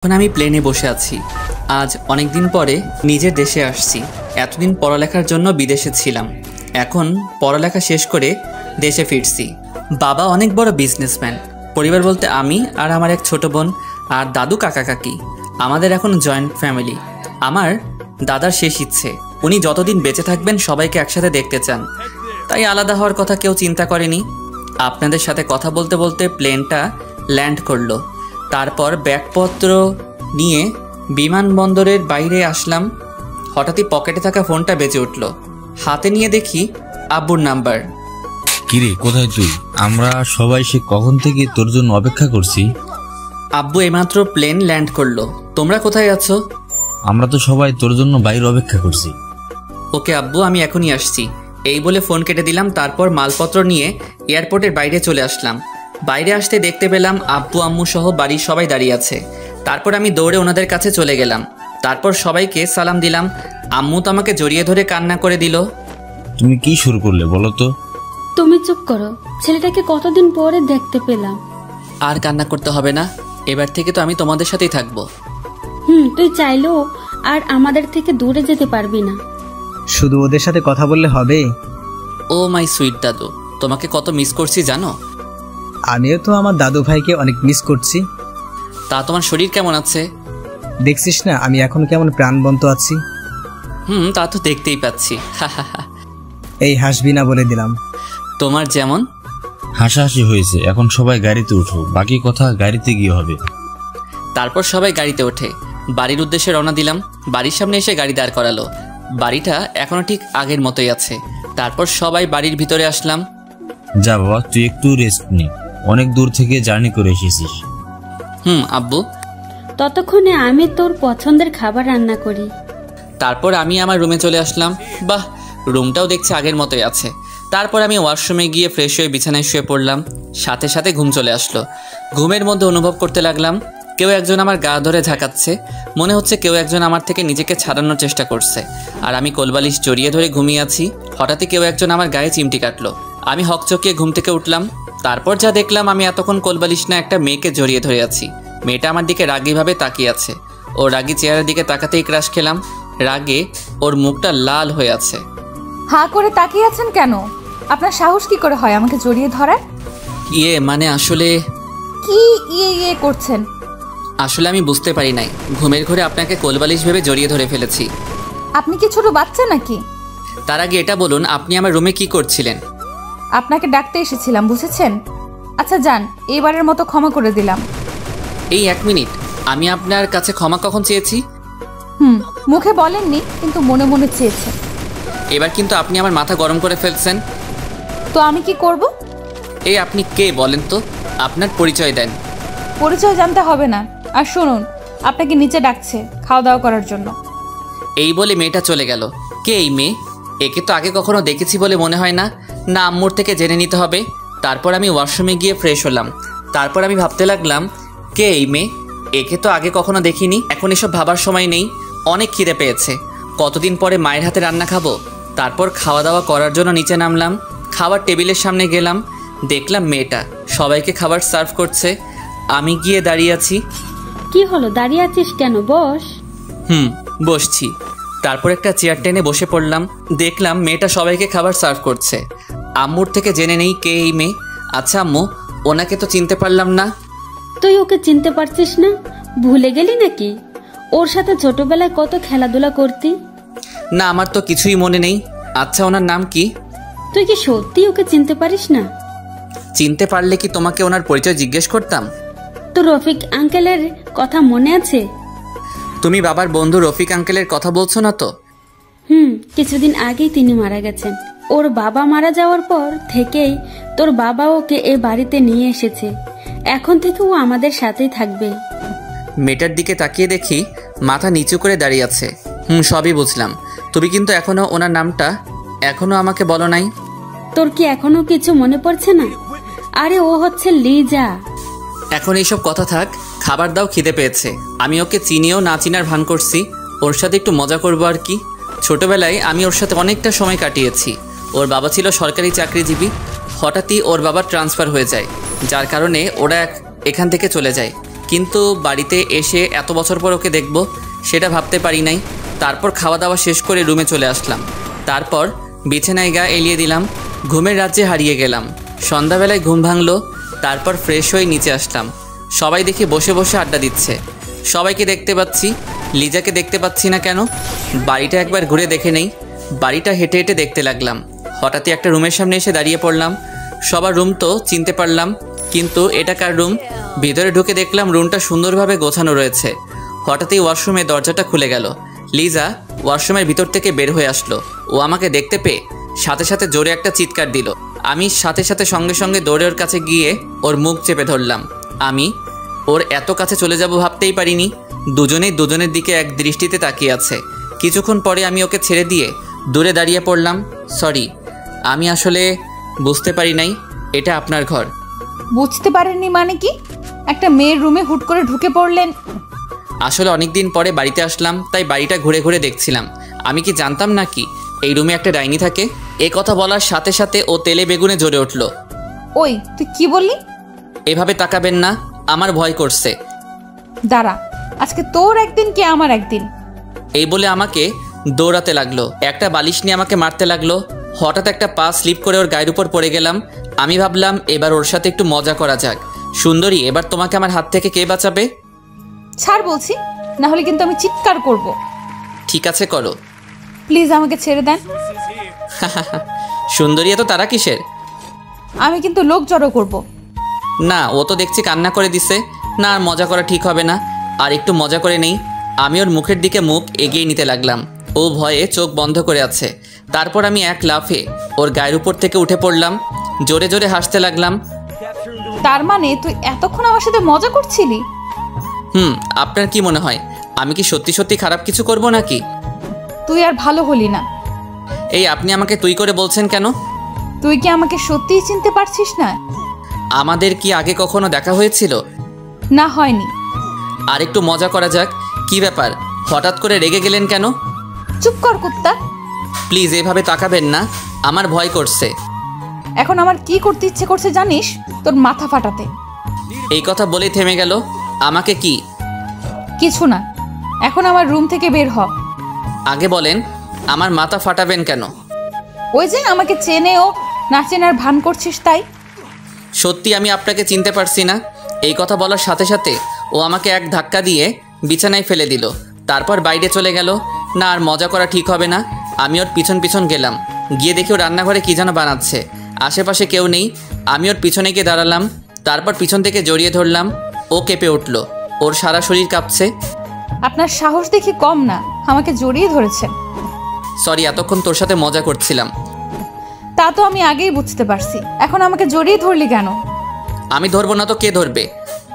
এখন আমি প্লেনে বসে আছি। আজ অনেক দিন পরে নিজের দেশে আসছি। এতদিন পড়ালেখার জন্য বিদেশে ছিলাম, এখন পড়ালেখা শেষ করে দেশে ফিরছি। বাবা অনেক বড় বিজনেসম্যান। পরিবার বলতে আমি আর আমার এক ছোট বোন আর দাদু কাকা কাকি। আমাদের এখন জয়েন্ট ফ্যামিলি। আমার দাদার শেষ ইচ্ছে, উনি যতদিন বেঁচে থাকবেন সবাইকে একসাথে দেখতে চান, তাই আলাদা হওয়ার কথা কেউ চিন্তা করেনি। আপনাদের সাথে কথা বলতে বলতে প্লেনটা ল্যান্ড করলো। তারপর ব্যাগপত্র নিয়ে বিমানবন্দরের বাইরে আসলাম। হঠাৎই পকেটে থাকা ফোনটা বেজে উঠল। হাতে নিয়ে দেখি আব্বুর নাম্বার। কিরে, কোথায় তুই? আমরা সবাই সে কখন থেকে তোর জন্য অপেক্ষা করছি। আব্বু এইমাত্র প্লেন ল্যান্ড করলো। তোমরা কোথায় আছো? আমরা তো সবাই তোর জন্য বাইরে অপেক্ষা করছি। ওকে আব্বু, আমি এখনই আসছি, এই বলে ফোন কেটে দিলাম। তারপর মালপত্র নিয়ে এয়ারপোর্টের বাইরে চলে আসলাম। বাইরে আসতে দেখতে পেলাম আব্বু আম্মু সহ বাড়ির সবাই দাঁড়িয়ে আছে। তারপর আমি দৌড়ে ওনাদের কাছে চলে গেলাম। তারপর সবাইকে সালাম দিলাম। আম্মু তো আমাকে জড়িয়ে ধরে কান্না করে দিল। তুমি কি শুরু করলে বলো তো? তুমি চুপ করো, ছেলেটাকে কতদিন পরে দেখতে পেলাম। আর কান্না করতে হবে না, এবার থেকে তো আমি তোমাদের সাথেই থাকবো। তুই চাইলেও আর আমাদের থেকে দূরে যেতে পারবি না। শুধু ওদের সাথে কথা বললে হবে? ও মাই সুইট দাদু, তোমাকে কত মিস করছি জানো? আমিও তো আমার দাদু ভাইকে অনেক মিস করছি। তা তোমার শরীর কেমন আছে? দেখছিস না আমি এখন কেমন প্রাণবন্ত আছি। তা তো দেখতেই পাচ্ছি। এই হাসবি না বলে দিলাম। তোমার যেমন। হাসাহাসি হয়েছে, এখন সবাই গাড়িতে উঠো, বাকি কথা গাড়িতে গিয়ে হবে। তারপর সবাই গাড়িতে ওঠে। বাড়ির উদ্দেশ্যে রওনা দিলাম। বাড়ির সামনে এসে গাড়ি দাঁড় করালো। বাড়িটা এখনো ঠিক আগের মতোই আছে। তারপর সবাই বাড়ির ভিতরে আসলাম। যা বাবা, তুই একটু রেস্ট নে, অনেক দূর থেকে জার্নি করে এসেছিস। আব্বু। ততক্ষণে আমি তোর পছন্দের খাবার রান্না করি। তারপর আমি আমার রুমে চলে আসলাম। বাহ, রুমটাও দেখছি আগের মতোই আছে। তারপর আমি ওয়াশরুমে গিয়ে ফ্রেশ হয়ে বিছানায় শুয়ে পড়লাম। সাথে সাথে ঘুম চলে আসলো। ঘুমের মধ্যে অনুভব করতে লাগলাম কেউ একজন আমার গা ধরে ঝাঁকাচ্ছে। মনে হচ্ছে কেউ একজন আমার থেকে নিজেকে ছাড়ানোর চেষ্টা করছে। আর আমি কোলবালিশ জড়িয়ে ধরে ঘুমিয়ে আছি। হঠাৎই কেউ একজন আমার গায়ে চিমটি কাটলো। আমি হকচকিয়ে ঘুম থেকে উঠলাম। তারপর যা দেখলাম, আমি এতক্ষণ কোলবালিশ না একটা মেয়েকে জড়িয়ে ধরে আছি। মেয়েটা আমার দিকে রাগীভাবে তাকিয়ে আছে। ও রাগী চেহারার দিকে তাকাতেই ক্রাশ খেলাম। রাগে ওর মুখটা লাল হয়ে আছে। হাঁ করে তাকিয়ে আছেন কেন? আপনার সাহস কি করে হয় আমাকে জড়িয়ে ধরার? মানে আসলে কি ইয়ে করছেন? আসলে আমি বুঝতে পারি নাই, ঘুমের ঘরে আপনাকে কোলবালিশ ভেবে জড়িয়ে ধরে ফেলেছি। আপনি কি ছোট বাচ্চা নাকি? তার আগে এটা বলুন, আপনি আমার রুমে কি করছিলেন? আপনাকে ডাকতে এসেছিলাম, বুঝেছেন? আচ্ছা যান, এবারের মতো ক্ষমা করে দিলাম। এই 1 মিনিট, আমি আপনার কাছে ক্ষমা কখন চেয়েছি? মুখে বলেননি, কিন্তু মনে মনে চেয়েছেন। এবার কিন্তু আপনি আমার মাথা গরম করে ফেলছেন। তো আমি কি করব? এই আপনি কে বলেন তো? আপনার পরিচয় দেন। পরিচয় জানতে হবে না। আর শুনুন, আপনাকে নিচে ডাকছে খাওয়া দাওয়া করার জন্য। এই বলে মেয়েটা চলে গেল। কে এই মেয়ে? একে তো আগে কখনো দেখেছি বলে মনে হয় না। না, আম্মুর থেকে জেনে নিতে হবে। তারপর আমি ওয়াশরুমে গিয়ে ফ্রেশ হলাম। তারপর আমি ভাবতে লাগলাম, কে এই মেয়ে? একে তো আগে কখনো দেখিনি। এখন এসব ভাবার সময় নেই, অনেক খিদে পেয়েছে। কতদিন পরে মায়ের হাতে রান্না খাবো। তারপর খাওয়া দাওয়া করার জন্য নিচে নামলাম। খাবার টেবিলের সামনে গেলাম, দেখলাম মেয়েটা সবাইকে খাবার সার্ভ করছে। আমি গিয়ে দাঁড়িয়ে আছি। কি হলো, দাঁড়িয়ে আছিস কেন? বস। বসছি। তারপর একটা চেয়ার টেনে বসে পড়লাম। দেখলাম মেয়েটা সবাইকে খাবার সার্ভ করছে। আম্মুর থেকে জেনে নেই কে এই মেয়ে। আচ্ছা আম্মু, ওনাকে তো চিনতে পারলাম না। তুই ওকে চিনতে পারছিস না? ভুলে গেলি নাকি? ওর সাথে ছোটবেলায় কত খেলাধুলা করতি। না, আমার তো কিছুই মনে নেই। আচ্ছা, ওনার নাম কি? তুই কি সত্যি ওকে চিনতে পারিস না? চিনতে পারলে কি তোমাকে ওনার পরিচয় জিজ্ঞেস করতাম? তো রফিক আঙ্কেলের কথা মনে আছে? তুমি বাবার বন্ধু রফিক আঙ্কেলের কথা বলছো না তো? কিছুদিন আগেই তিনি মারা গেছেন। ওর বাবা মারা যাওয়ার পর থেকেই তোর বাবা ওকে এ বাড়িতে নিয়ে এসেছে। এখন থেকে ও আমাদের সাথেই থাকবে। মেয়েটার দিকে তাকিয়ে দেখি মাথা নিচু করে দাঁড়িয়ে আছে। সবই বুঝলাম। তুমি কিন্তু এখনো ওনার নামটা এখনো আমাকে বলো নাই। তোর কি এখনো কিছু মনে পড়ছে না? আরে ও হচ্ছে লিজা। এখন এইসব কথা থাক, খাবার দাও, খিদে পেয়েছে। আমি ওকে চিনিও না চিনার ভান করছি। ওর সাথে একটু মজা করবো আর কি। ছোটবেলায় আমি ওর সাথে অনেকটা সময় কাটিয়েছি। ওর বাবা ছিল সরকারি চাকরিজীবী। হঠাৎই ওর বাবার ট্রান্সফার হয়ে যায়, যার কারণে ওরা এখান থেকে চলে যায়। কিন্তু বাড়িতে এসে এত বছর পর ওকে দেখব সেটা ভাবতে পারি নাই। তারপর খাওয়া দাওয়া শেষ করে রুমে চলে আসলাম। তারপর বিছানায় গা এলিয়ে দিলাম, ঘুমের রাজ্যে হারিয়ে গেলাম। সন্ধ্যাবেলায় ঘুম ভাঙলো, তারপর ফ্রেশ হয়ে নিচে আসলাম। সবাই দেখি বসে বসে আড্ডা দিচ্ছে। সবাইকে দেখতে পাচ্ছি, লিজাকে দেখতে পাচ্ছি না কেন? বাড়িটা একবার ঘুরে দেখে নেই। বাড়িটা হেঁটে হেঁটে দেখতে লাগলাম। হঠাৎই একটা রুমের সামনে এসে দাঁড়িয়ে পড়লাম। সবার রুম তো চিনতে পারলাম, কিন্তু এটা কার রুম? ভিতরে ঢুকে দেখলাম রুমটা সুন্দরভাবে গোছানো রয়েছে। হঠাৎই ওয়াশরুমে দরজাটা খুলে গেল। লিজা ওয়াশরুমের ভিতর থেকে বের হয়ে আসলো। ও আমাকে দেখতে পেয়ে সাথে সাথে জোরে একটা চিৎকার দিল। আমি সাথে সাথে সঙ্গে সঙ্গে দৌড়ে ওর কাছে গিয়ে ওর মুখ চেপে ধরলাম। আমি ওর এত কাছে চলে যাব ভাবতেই পারিনি। দুজনেই দুজনের দিকে এক দৃষ্টিতে তাকিয়ে আছে। কিছুক্ষণ পরে আমি ওকে ছেড়ে দিয়ে দূরে দাঁড়িয়ে পড়লাম। সরি, আমি আসলে বুঝতে পারি নাই এটা আপনার ঘর। বুঝতে পারেননি মানে কি? একটা মেয়ের রুমে হুট করে ঢুকে পড়লেন। আসলে অনেক দিন পরে বাড়িতে আসলাম, তাই বাড়িটা ঘুরে ঘুরে দেখছিলাম। আমি কি জানতাম নাকি এই রুমে একটা ডাইনি থাকে? এ কথা বলার সাথে সাথে ও তেলে বেগুনে জ্বলে উঠল। ওই তুই কি বললি? এভাবে তাকাবেন না, আমার ভয় করছে। দাঁড়া, আজকে তোর একদিন কি আমার একদিন। এই বলে আমাকে দৌড়াতে লাগলো, একটা বালিশ নিয়ে আমাকে মারতে লাগলো। হঠাৎ একটা পা স্লিপ করে ওর গায়ের উপর পড়ে গেলাম। আমি ভাবলাম এবার ওর সাথে একটু মজা করা যাক। সুন্দরী, এবার তোমাকে আমার হাত থেকে কে বাঁচাবে? ছাড় বলছি, না হলে কিন্তু আমি চিৎকার করব। ঠিক আছে, করো। প্লিজ আমাকে ছেড়ে দেন। সুন্দরী, এত তারা কিসের? আমি কিন্তু লোক জড়ো করব। না, ও তো দেখছি কান্না করে দিছে। না, আর মজা করা ঠিক হবে না, আর একটু মজা করে নেই। আমি ওর মুখের দিকে মুখ এগিয়ে নিতে লাগলাম। ও ভয়ে চোখ বন্ধ করে আছে। তারপর আমি এক লাফে ওর গায়ের উপর থেকে উঠে পড়লাম। জোরে জোরে হাসতে লাগলাম। তার মানে তুই এতক্ষণ আমার সাথে মজা করছিলি? আপনার কি মনে হয় আমি কি সত্যি সত্যি খারাপ কিছু করব নাকি? তুই আর ভালো হলি না। এই আপনি আমাকে তুই করে বলছেন কেন? তুই কি আমাকে সত্যিই চিনতে পারছিস না? আমাদের কি আগে কখনো দেখা হয়েছিল? না, হয়নি। আর একটু মজা করা যাক। কি ব্যাপার, হঠাৎ করে রেগে গেলেন কেন? চুপ কর কুত্তা। প্লিজ এভাবে তাকাবেন না, আমার ভয় করছে। এখন আমার কি করতে ইচ্ছে করছে জানিস? তোর মাথা ফাটাতে। এই কথা বলেই থেমে গেল। আমাকে কি? কিছু না, এখন আমার রুম থেকে বের হ। আগে বলেন, আমার মাথা ফাটাবেন কেন? ওই যে আমাকে চেনেও না চেনার ভান করছিস তাই। সত্যি আমি আপনাকে চিনতে পারছি না। এই কথা বলার সাথে সাথে ও আমাকে এক ধাক্কা দিয়ে বিছানায় ফেলে দিল। তারপর বাইরে চলে গেল। না, আর মজা করা ঠিক হবে না। আমি ওর পিছন পিছন গেলাম। গিয়ে দেখি ও রান্নাঘরে কী যেন বানাচ্ছে। আশেপাশে কেউ নেই। আমি ওর পিছনে গিয়ে দাঁড়ালাম। তারপর পিছন থেকে জড়িয়ে ধরলাম। ও কেঁপে উঠল, ওর সারা শরীর কাঁপছে। আপনার সাহস দেখি কম না, আমাকে জড়িয়ে ধরেছেন। সরি, এতক্ষণ তোর সাথে মজা করছিলাম। তা তো আমি আগেই বুঝতে পারছি, এখন আমাকে জড়িয়ে ধরলি কেন? আমি ধরবো না তো কে ধরবে?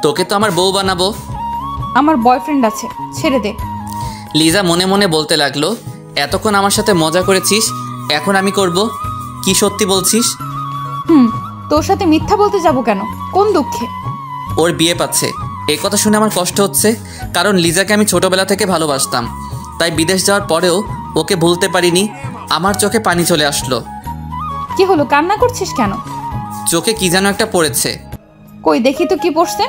তোকে তো আমার বউ বানাবো। আমার বয়ফ্রেন্ড আছে, ছেড়ে দে। লিজা মনে মনে বলতে লাগলো, এতক্ষণ আমার সাথে মজা করেছিস, এখন আমি করব? কি সত্যি বলছিস? তোর সাথে মিথ্যা বলতে যাব কেন? কোন দুঃখে? ওর বিয়ে পাচ্ছে, এই কথা শুনে আমার কষ্ট হচ্ছে। কারণ লিজাকে আমি ছোটবেলা থেকে ভালোবাসতাম, তাই বিদেশ যাওয়ার পরেও ওকে ভুলতে পারিনি। আমার চোখে পানি চলে আসলো। কি হলো, কান্না করছিস কেন? চোখে কি যেন একটা পড়েছে। কই দেখি তো কি পড়ছে।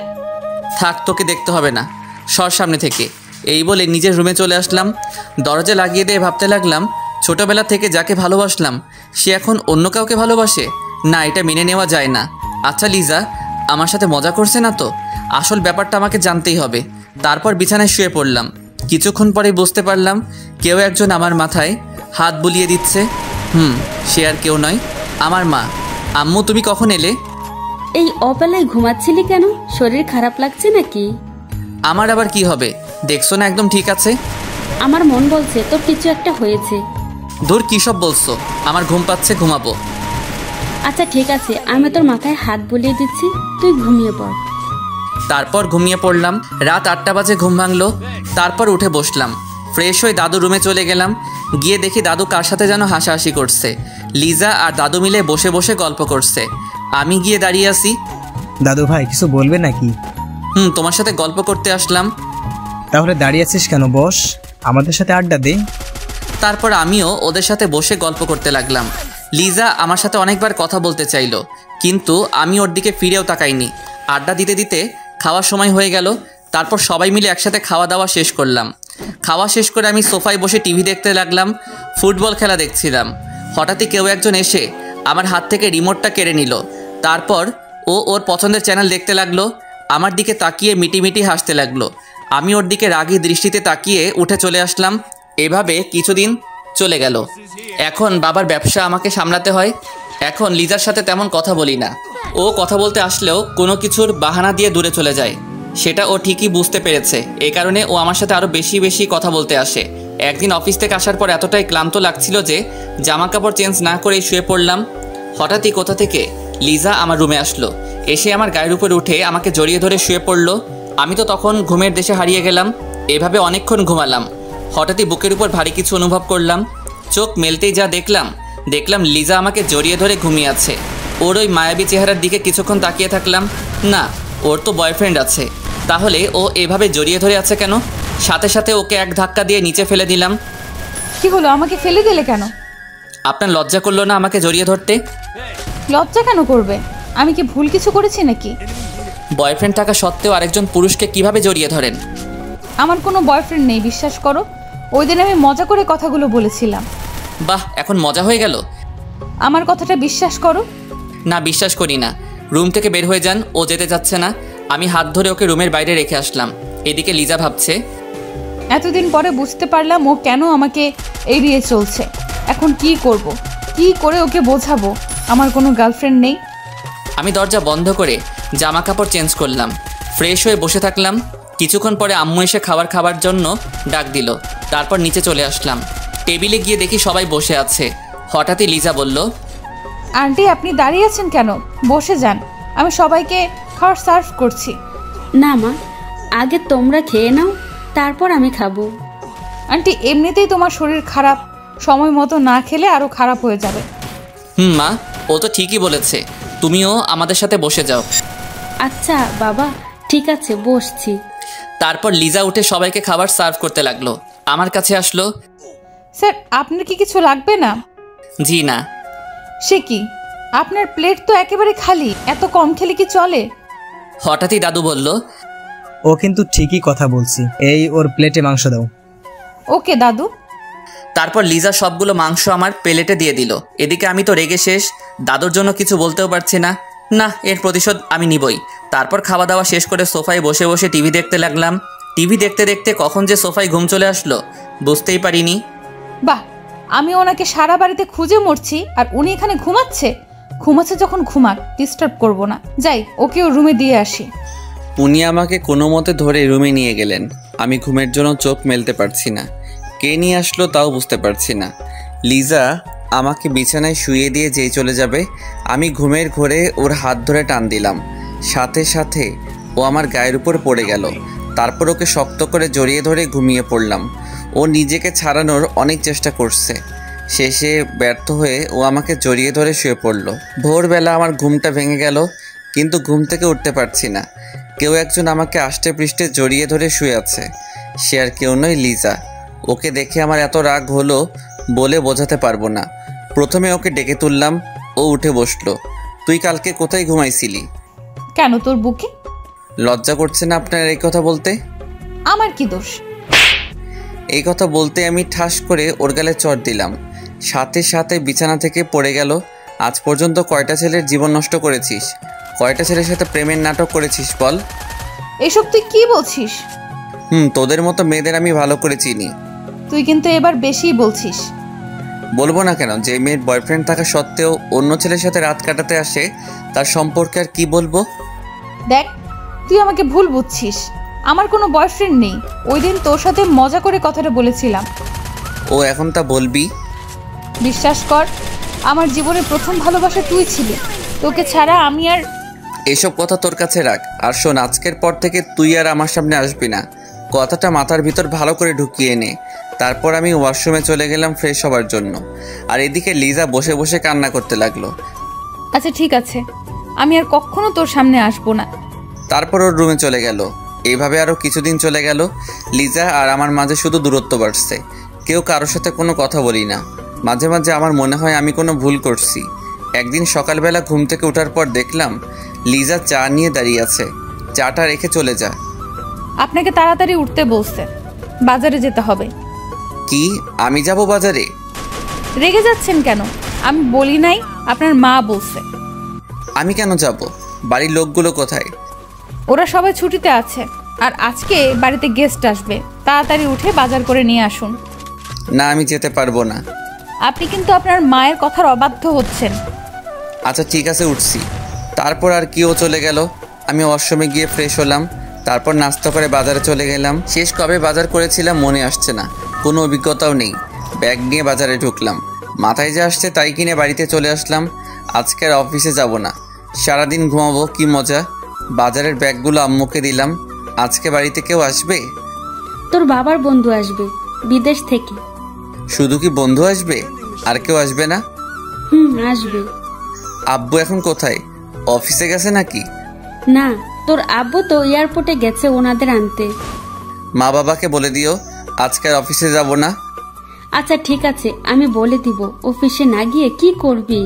থাক, তোকে দেখতে হবে না, সর সামনে থেকে। এই বলে নিজের রুমে চলে আসলাম। দরজা লাগিয়ে দিয়ে ভাবতে লাগলাম, ছোটবেলা থেকে যাকে ভালোবাসলাম সে এখন অন্য কাউকে ভালোবাসে। না, এটা মেনে নেওয়া যায় না। আচ্ছা লিজা আমার সাথে মজা করছে না তো? আসল ব্যাপারটা আমাকে জানতেই হবে। তারপর বিছানায় শুয়ে পড়লাম। কিছুক্ষণ পরে বুঝতে পারলাম কেউ একজন আমার মাথায় হাত বুলিয়ে দিচ্ছে। সে আর কেউ নয়, আমার মা। আম্মু, তুমি কখন এলে? এই অবেলায় ঘুমাচ্ছিলি কেন? শরীর খারাপ লাগছে নাকি? আমার আবার কি হবে, দেখছো না একদম ঠিক আছে। আমার মন বলছে তোর কিছু একটা হয়েছে। ধুর, কী সব বলছো? আমার ঘুম পাচ্ছে, ঘুমাবো। আচ্ছা ঠিক আছে, আমি তোর মাথায় হাত বুলিয়ে দিচ্ছি, তুই ঘুমিয়ে পড়। তারপর ঘুমিয়ে পড়লাম। রাত 8টা বাজে ঘুম ভাঙলো। তারপর উঠে বসলাম। ফ্রেশ হয়ে দাদু রুমে চলে গেলাম। গিয়ে দেখি দাদু কার সাথে যেন হাসাহাসি করছে। লিজা আর দাদু মিলে বসে বসে গল্প করছে। আমি গিয়ে দাঁড়িয়ে আছি। দাদু ভাই কিছু বলবে নাকি? তোমার সাথে গল্প করতে আসলাম। তাহলে দাঁড়িয়ে আছিস কেন? বস, আমাদের সাথে আড্ডা দে। তারপর আমিও ওদের সাথে বসে গল্প করতে লাগলাম। লিজা আমার সাথে অনেকবার কথা বলতে চাইলো, কিন্তু আমি ওর দিকে ফিরেও তাকাইনি। আড্ডা দিতে দিতে খাওয়ার সময় হয়ে গেল। তারপর সবাই মিলে একসাথে খাওয়া দাওয়া শেষ করলাম। খাওয়া শেষ করে আমি সোফায় বসে টিভি দেখতে লাগলাম। ফুটবল খেলা দেখছিলাম। হঠাৎই কেউ একজন এসে আমার হাত থেকে রিমোটটা কেড়ে নিল। তারপর ওর পছন্দের চ্যানেল দেখতে লাগলো। আমার দিকে তাকিয়ে মিটিমিটি হাসতে লাগলো। আমি ওর দিকে রাগী দৃষ্টিতে তাকিয়ে উঠে চলে আসলাম। এভাবে কিছুদিন চলে গেল। এখন বাবার ব্যবসা আমাকে সামলাতে হয়। এখন লিজার সাথে তেমন কথা বলি না। ও কথা বলতে আসলেও কোনো কিছুর বাহানা দিয়ে দূরে চলে যায়। সেটা ও ঠিকই বুঝতে পেরেছে। এই কারণে ও আমার সাথে আরও বেশি বেশি কথা বলতে আসে। একদিন অফিস থেকে আসার পর এতটাই ক্লান্ত লাগছিল যে জামা কাপড় চেঞ্জ না করেই শুয়ে পড়লাম। হঠাৎই কোথা থেকে লিজা আমার রুমে আসলো। এসে আমার গায়ের উপর উঠে আমাকে জড়িয়ে ধরে শুয়ে পড়লো। আমি তো তখন ঘুমের দেশে হারিয়ে গেলাম। এভাবে অনেকক্ষণ ঘুমালাম। হঠাৎই বুকের উপর ভারী কিছু অনুভব করলাম। চোখ মেলতেই যা দেখলাম লিজা আমাকে জড়িয়ে ধরে ঘুমিয়ে আছে। ওর ওই মায়াবী চেহারার দিকে কিছুক্ষণ তাকিয়ে থাকলাম। না, ওর তো বয়ফ্রেন্ড আছে, তাহলে ও এভাবে জড়িয়ে ধরে আছে কেন? সাথে সাথে ওকে এক ধাক্কা দিয়ে নিচে ফেলে দিলাম। কি হলো, আমাকে ফেলে দিলে কেন? আপনার লজ্জা করলো না আমাকে জড়িয়ে ধরতে? লজ্জা কেন করবে? আমি কি ভুল কিছু করেছি নাকি? বয়ফ্রেন্ড থাকা সত্ত্বেও আরেকজন পুরুষকে কিভাবে জড়িয়ে ধরেন? আমার কোনো বয়ফ্রেন্ড নেই, বিশ্বাস করো। ওই দিন আমি মজা করে কথাগুলো বলেছিলাম। বাহ, এখন মজা হয়ে গেল। আমার কথাটা বিশ্বাস করো। না, বিশ্বাস করি না। রুম থেকে বের হয়ে যান, ও যেতে যাচ্ছে না। আমি হাত ধরে ওকে রুমের বাইরে রেখে আসলাম। এদিকে লিজা ভাবছে, এতদিন পরে বুঝতে পারলাম ও কেন আমাকে এড়িয়ে চলছে। এখন কি করব? কি করে ওকে বোঝাবো আমার কোনো গার্লফ্রেন্ড নেই? আমি দরজা বন্ধ করে জামা কাপড় চেঞ্জ করলাম। ফ্রেশ হয়ে বসে থাকলাম। কিছুক্ষণ পরে আম্মু এসে খাবার জন্য ডাক দিল। তারপর নিচে চলে আসলাম। টেবিলে গিয়ে দেখি সবাই বসে আছে। হঠাৎই লিজা বলল, আন্টি, আপনি দাঁড়িয়ে আছেন কেন? বসে যান, আমি সবাইকে খাবার সার্ভ করছি। না মা, আগে তোমরা খেয়ে নাও, তারপর আমি খাবো। আন্টি, এমনিতেই তোমার শরীর খারাপ, সময় মতো না খেলে আরও খারাপ হয়ে যাবে। মা, ও তো ঠিকই বলেছে। তুমিও আমাদের সাথে বসে যাও। আচ্ছা বাবা, ঠিক আছে, বসছি। তারপর লিজা উঠে সবাইকে খাবার সার্ভ করতে লাগলো। আমার কাছে আসলো। স্যার, আপনার কি কিছু লাগবে না? জি না। সে কি, আপনার প্লেট তো একেবারে খালি, এত কম খেলে কি চলে? হঠাৎই দাদু বলল, ও কিন্তু ঠিকই কথা বলছি, এই ওর প্লেটে মাংস দাও। ওকে দাদু। তারপর লিজা সবগুলো মাংস আমার প্লেটে দিয়ে দিল। এদিকে আমি তো রেগে শেষ। দাদুর জন্য কিছু বলতেও পারছি না। না, এর প্রতিশোধ আমি নিবই। তারপর খাওয়া দাওয়া শেষ করে সোফায় বসে বসে টিভি দেখতে লাগলাম। টিভি দেখতে দেখতে কখন যে সোফায় ঘুম চলে আসলো বুঝতেই পারিনি। বাহ, আমি ওনাকে সারা বাড়িতে খুঁজে মরছি আর উনি এখানে ঘুমাচ্ছে যখন ঘুমাক, ডিস্টার্ব করব না। যাই, ওকে ওর রুমে দিয়ে আসি। উনি আমাকে কোনো মতে ধরে রুমে নিয়ে গেলেন। আমি ঘুমের জন্য চোখ মেলতে পারছি না। কে নিয়ে আসলো তাও বুঝতে পারছি না। লিজা আমাকে বিছানায় শুইয়ে দিয়ে যেই চলে যাবে, আমি ঘুমের ঘোরে ওর হাত ধরে টান দিলাম। সাথে সাথে ও আমার গায়ের উপর পড়ে গেল। তারপর ওকে শক্ত করে জড়িয়ে ধরে ঘুমিয়ে পড়লাম। ও নিজেকে ছাড়ানোর অনেক চেষ্টা করছে। শেষে ব্যর্থ হয়ে ও আমাকে জড়িয়ে ধরে শুয়ে পড়ল। ভোরবেলা আমার ঘুমটা ভেঙে গেল, কিন্তু ঘুম থেকে উঠতে পারছি না। কেউ একজন আমাকে আষ্টে পৃষ্ঠে জড়িয়ে ধরে শুয়ে আছে। সে আর কেউ নয়, লিজা। ওকে দেখে আমার এত রাগ হলো বলে বোঝাতে পারবো না। প্রথমে ওকে ডেকে তুললাম, ও উঠে বসলো। তুই কালকে কোথায় ঘুমাইছিলি? কেন, তোর বুকে? লজ্জা করছে না আপনার এই কথা বলতে? আমার কি দোষ? এই কথা বলতে আমি ঠাস করে ওর গালে চড় দিলাম। সাথে সাথে বিছানা থেকে পড়ে গেল। আজ পর্যন্ত কয়টা ছেলের জীবন নষ্ট করেছিস? কয়টা ছেলের সাথে প্রেমের নাটক করেছিস বল? এসব তুই কি বলছিস? তোদের মতো মেয়েদের আমি ভালো করে চিনি। তুই কিন্তু এবার বেশিই বলছিস। বলবো না কেন? যে মেয়ের বয়ফ্রেন্ড থাকা সত্ত্বেও অন্য ছেলের সাথে রাত কাটাতে আসে, তার সম্পর্কে আর কি বলবো? দেখ, তুই আমাকে ভুল বুঝছিস। আমার কোনো বয়ফ্রেন্ড নেই। ওই দিন তোর সাথে মজা করে কথাটা বলেছিলাম। ও এখন তা বলবি? বিশ্বাস কর, আমার জীবনের প্রথম ভালোবাসা তুই ছিলি। তোকে ছাড়া আমি আর... এসব কথা তোর কাছে রাখ। আর শোন, আজকের পর থেকে তুই আর আমার সামনে আসবি না। কথাটা মাথার ভিতর ভালো করে ঢুকিয়ে নে। তারপর আমি ওয়াশরুমে চলে গেলাম ফ্রেশ হবার জন্য। আর এদিকে লিজা বসে বসে কান্না করতে লাগলো। আচ্ছা ঠিক আছে, আমি আর কখনো তোর সামনে আসবো না। তারপর ওর রুমে চলে গেল। এইভাবে আরও কিছুদিন চলে গেল। লিজা আর আমার মাঝে শুধু দূরত্ব বাড়ছে। কেউ কারোর সাথে কোনো কথা বলি না। মাঝে মাঝে আমার মনে হয় আমি কোনো ভুল করছি। একদিন সকালবেলা ঘুম থেকে ওঠার পর দেখলাম লিজা চা নিয়ে দাঁড়িয়ে আছে। চাটা রেখে চলে যা। আপনাকে তাড়াতাড়ি উঠতে বলছে, বাজারে যেতে হবে। কি আমি যাব বাজারে? রেগে যাচ্ছেন কেন? আমি বলি নাই, আপনার মা বলছে। আমি কেন যাব? বাড়ির লোকগুলো কোথায়? ওরা সবাই ছুটিতে আছে, আর আজকে বাড়িতে গেস্ট আসবে। তাড়াতাড়ি উঠে বাজার করে নিয়ে আসুন। না, আমি যেতে পারবো না। আপনি কিন্তু আপনার মায়ের কথার অবাধ্য হচ্ছেন। আচ্ছা ঠিক আছে, উঠছি। তারপর আর কি, ও চলে গেল। আমি ওয়াশরুমে গিয়ে ফ্রেশ হলাম, তারপর নাস্তা করে বাজারে চলে গেলাম। শেষ কবে বাজার করেছিলাম মনে আসছে না, কোনো অভিজ্ঞতাও নেই। ব্যাগ নিয়ে বাজারে ঢুকলাম, মাথায় যা আসছে তাই কিনে বাড়িতে চলে আসলাম। আজকে আর অফিসে যাব না, সারাদিন ঘুমাবো। কি মজা। বাজারের ব্যাগগুলো আম্মুকে দিলাম। আজকে বাড়িতে কেউ আসবে? তোর বাবার বন্ধু আসবে বিদেশ থেকে। শুধু কি বন্ধু আসবে, আর কেউ আসবে না? আসবে। আব্বু এখন কোথায়? অফিসে গেছে নাকি? না, তোর আব্বু তো এয়ারপোর্টে গেছে ওনাদের আনতে। মা বাবাকে বলে দিও আজকে আর অফিসে যাব না। আচ্ছা ঠিক আছে, আমি বলে দিব। অফিসে না গিয়ে কি করবি?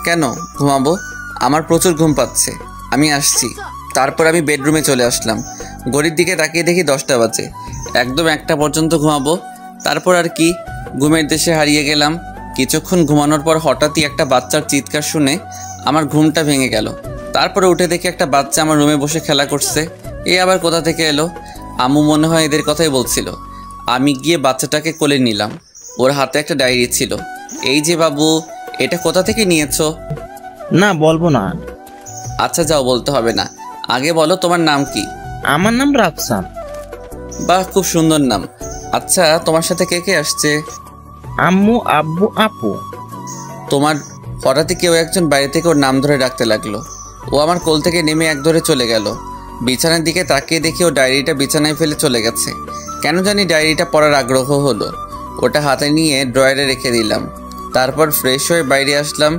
কেন ঘুমাবো? আমার প্রচুর ঘুম পাচ্ছে, আমি আসছি। তারপর আমি বেডরুমে চলে আসলাম। ঘড়ির দিকে তাকিয়ে দেখি 10টা বাজে। একদম 1টা পর্যন্ত ঘুমাবো, তারপর আর কি, ঘুমের দেশে হারিয়ে গেলাম। কিছুক্ষণ ঘুমানোর পর হঠাৎই একটা বাচ্চার চিৎকার শুনে আমার ঘুমটা ভেঙে গেল। তারপরে উঠে দেখি একটা বাচ্চা আমার রুমে বসে খেলা করছে। এ আবার কোথা থেকে এলো? আম্মু মনে হয় এদের কথাই বলছিল। আমি গিয়ে বাচ্চাটাকে কোলে নিলাম। ওর হাতে একটা ডায়েরি ছিল। এই যে বাবু, এটা কোথা থেকে নিয়েছো? না, বলবো না। আচ্ছা যাও, বলতে হবে না। আগে বলো তোমার নাম কি? আমার নাম রাফসান। বাহ, খুব সুন্দর নাম। আচ্ছা তোমার সাথে কে কে আসছে? আম্মু, আব্বু, আপু। তোমার হঠাৎই কেউ একজন বাইরে থেকে ওর নাম ধরে ডাকতে লাগলো। ও আমার কোল থেকে নেমে এক ধরে চলে গেল। বিছানার দিকে তাকিয়ে দেখি ও ডায়েরিটা বিছানায় ফেলে চলে গেছে। কেন জানি ডায়েরিটা পড়ার আগ্রহ হলো। ওটা হাতে নিয়ে ড্রয়ারে রেখে দিলাম। তারপর ফ্রেশ হয়ে বাইরে আসলাম।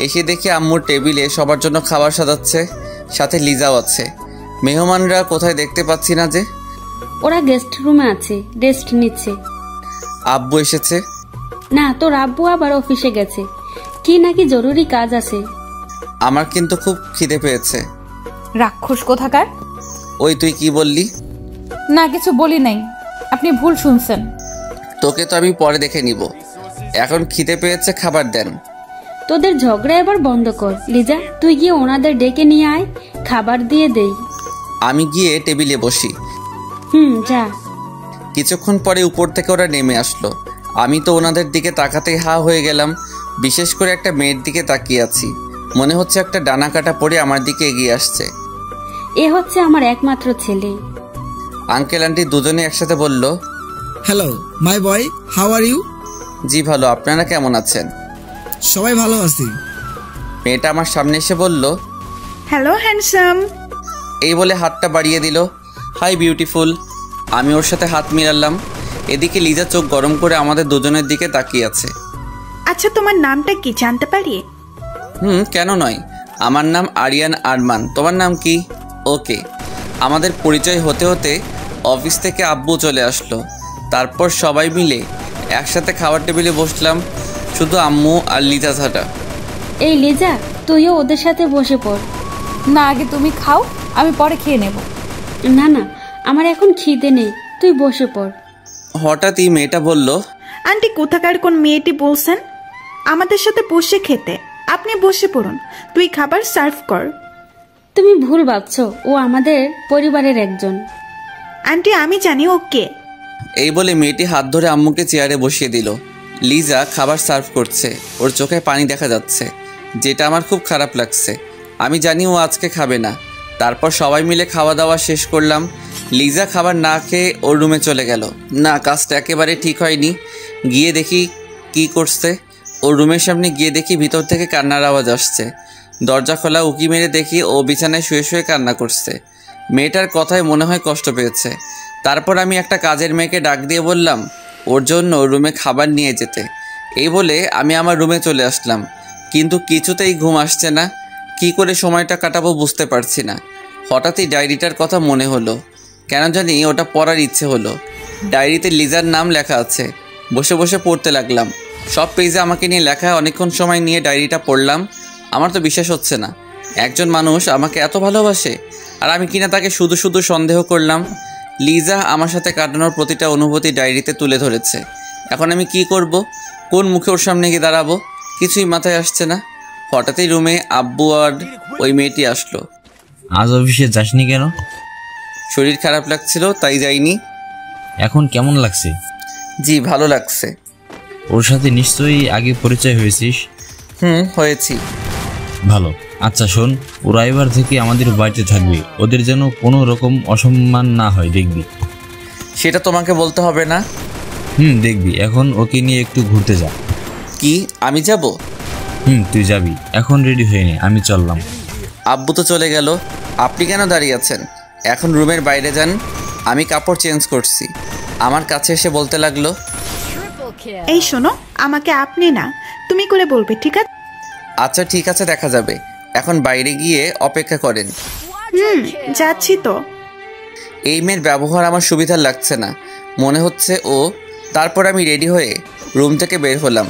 এসে দেখি আম্মুর টেবিলে সবার জন্য খাবার সাজাচ্ছে, সাথে লিজাও আছে। মেহমানরা কোথায় দেখতে পাচ্ছি না যে। ওরা গেস্ট রুমে আছে, রেস্ট নিচ্ছে। আব্বু এসেছে? না, তোর আব্বু আবার অফিসে গেছে, কি নাকি জরুরি কাজ আছে। আমার কিন্তু খুব খিদে পেয়েছে। রাক্ষস কোথাকার। ওই তুই কি বললি? না, কিছু বলি নাই, আপনি ভুল শুনছেন। তোকে তো আমি পরে দেখে নিব, এখন খিদে পেয়েছে, খাবার দেন। তোদের ঝগড়া এবার বন্ধ কর। লিজা, তুই গিয়ে ওনাদের ডেকে নিয়ে আয়, খাবার দিয়ে দেই। আমি গিয়ে টেবিলে বসি। যা। কিছুক্ষণ পরে উপর থেকে ওরা নেমে আসলো। আমি তো ওনাদের দিকে তাকাতেই হা হয়ে গেলাম। বিশেষ করে একটা মেয়ের দিকে তাকিয়ে আছি, মনে হচ্ছে একটা ডানা কাটা পড়ে আমার দিকে এগিয়ে আসছে। এ হচ্ছে আমার একমাত্র ছেলে। আঙ্কেল আন্টি দুজনে একসাথে বলল, hello my boy, how are you? জি ভালো, আপনারা কেমন আছেন? সবাই ভালো আছি। মেয়েটা আমার সামনে এসে বলল, হ্যালো হ্যান্ডসাম। এই বলে হাতটা বাড়িয়ে দিল। Hi beautiful. আমি ওর সাথে হাত মিলালাম। এদিকে লিজা চোখ গরম করে আমাদের দুজনের দিকে তাকিয়ে আছে। আচ্ছা, তোমার নামটা কি জানতে পারি? কেন নয়, আমার নাম আরিয়ান আরমান। তোমার নাম কি? ওকে। আমাদের পরিচয় হতে হতে অফিস থেকে আব্বু চলে আসলো। তারপর সবাই মিলে একসাথে খাবার টেবিলে বসলাম, শুধু আম্মু আর লিজা ছাড়া। এই লিজা, তুইও ওদের সাথে বসে পড়। না, আগে তুমি খাও, আমি পরে খেয়ে নেব। না না, আমার এখন খিদে নেই, তুই বসে পড়। হঠাৎই মেয়েটা বলল, আন্টি কোথাকার কোন মেয়েটি বলছেন আমাদের সাথে বসে খেতে? আপনি বসে পড়ুন, তুই খাবার সার্ভ কর। তুমি ভুল ভাবছো, ও আমাদের পরিবারের একজন। আন্টি আমি জানি ও কে। এই বলে মেয়েটি হাত ধরে আম্মুকে চেয়ারে বসিয়ে দিল। লিজা খাবার সার্ভ করছে, ওর চোখে পানি দেখা যাচ্ছে, যেটা আমার খুব খারাপ লাগছে। আমি জানি ও আজকে খাবে না। তারপর সবাই মিলে খাওয়া দাওয়া শেষ করলাম। লিজা খাবার না খেয়ে ওর রুমে চলে গেল। না, কাজটা একেবারে ঠিক হয়নি। গিয়ে দেখি কি করছে। ওর রুমের সামনে গিয়ে দেখি ভিতর থেকে কান্নার আওয়াজ আসছে। দরজা খোলা, উকি মেরে দেখি ও বিছানায় শুয়ে শুয়ে কান্না করছে। মেয়েটার কথায় মনে হয় কষ্ট পেয়েছে। তারপর আমি একটা কাজের মেয়েকে ডাক দিয়ে বললাম ওর জন্য রুমে খাবার নিয়ে যেতে। এই বলে আমি আমার রুমে চলে আসলাম, কিন্তু কিছুতেই ঘুম আসছে না। কি করে সময়টা কাটাবো বুঝতে পারছি না। হঠাৎই ডায়েরিটার কথা মনে হলো, কেন জানি ওটা পড়ার ইচ্ছে হলো। ডায়েরিতে লিজার নাম লেখা আছে। বসে বসে পড়তে লাগলাম। সব পেজে আমাকে নিয়ে লেখা। অনেকক্ষণ সময় নিয়ে ডায়েরিটা পড়লাম। আমার তো বিশ্বাস হচ্ছে না, একজন মানুষ আমাকে এত ভালোবাসে আর আমি কিনা তাকে শুধু শুধু সন্দেহ করলাম। লিজা আমার সাথে কাটানোর প্রতিটা অনুভূতি ডায়েরিতে তুলে ধরেছে। এখন আমি কি করব? কোন মুখে ওর সামনে গিয়ে দাঁড়াবো? কিছুই মাথায় আসছে না। হঠাৎই রুমে আব্বু আর ওই মেয়েটি আসলো। আজ অফিসে যাসনি কেন? শরীর খারাপ লাগছিল তাই যাইনি। এখন কেমন লাগছে? জি ভালো লাগছে। ওর সাথে নিশ্চয়ই আগে পরিচয় হয়েছিস? হয়েছি। ভালো। আচ্ছা শোন, ওরা এবার থেকে আমাদের বাড়িতে থাকবে, ওদের যেন কোনো রকম অসম্মান না হয়, দেখবি? সেটা তোমাকে বলতে হবে না। দেখবি। এখন ওকে নিয়ে একটু ঘুরতে যা। কি আমি যাব? তুই যাবি। এখন রেডি হয়ে নে, আমি চললাম। আব্বু তো চলে গেল, আপনি কেন দাঁড়িয়ে আছেন? এখন রুমের বাইরে যান, আমি কাপড় চেঞ্জ করছি। আমার কাছে এসে বলতে লাগলো, এই শোনো, আমাকে আপনি না তুমি করে বলবে, ঠিক আছে? আচ্ছা ঠিক আছে, দেখা যাবে। এখন বাইরে গিয়ে অপেক্ষা করেন। যাচ্ছি তো। এই মেয়ের ব্যবহার আমার সুবিধার লাগছে না, মনে হচ্ছে ও। তারপর আমি রেডি হয়ে রুম থেকে বের হলাম।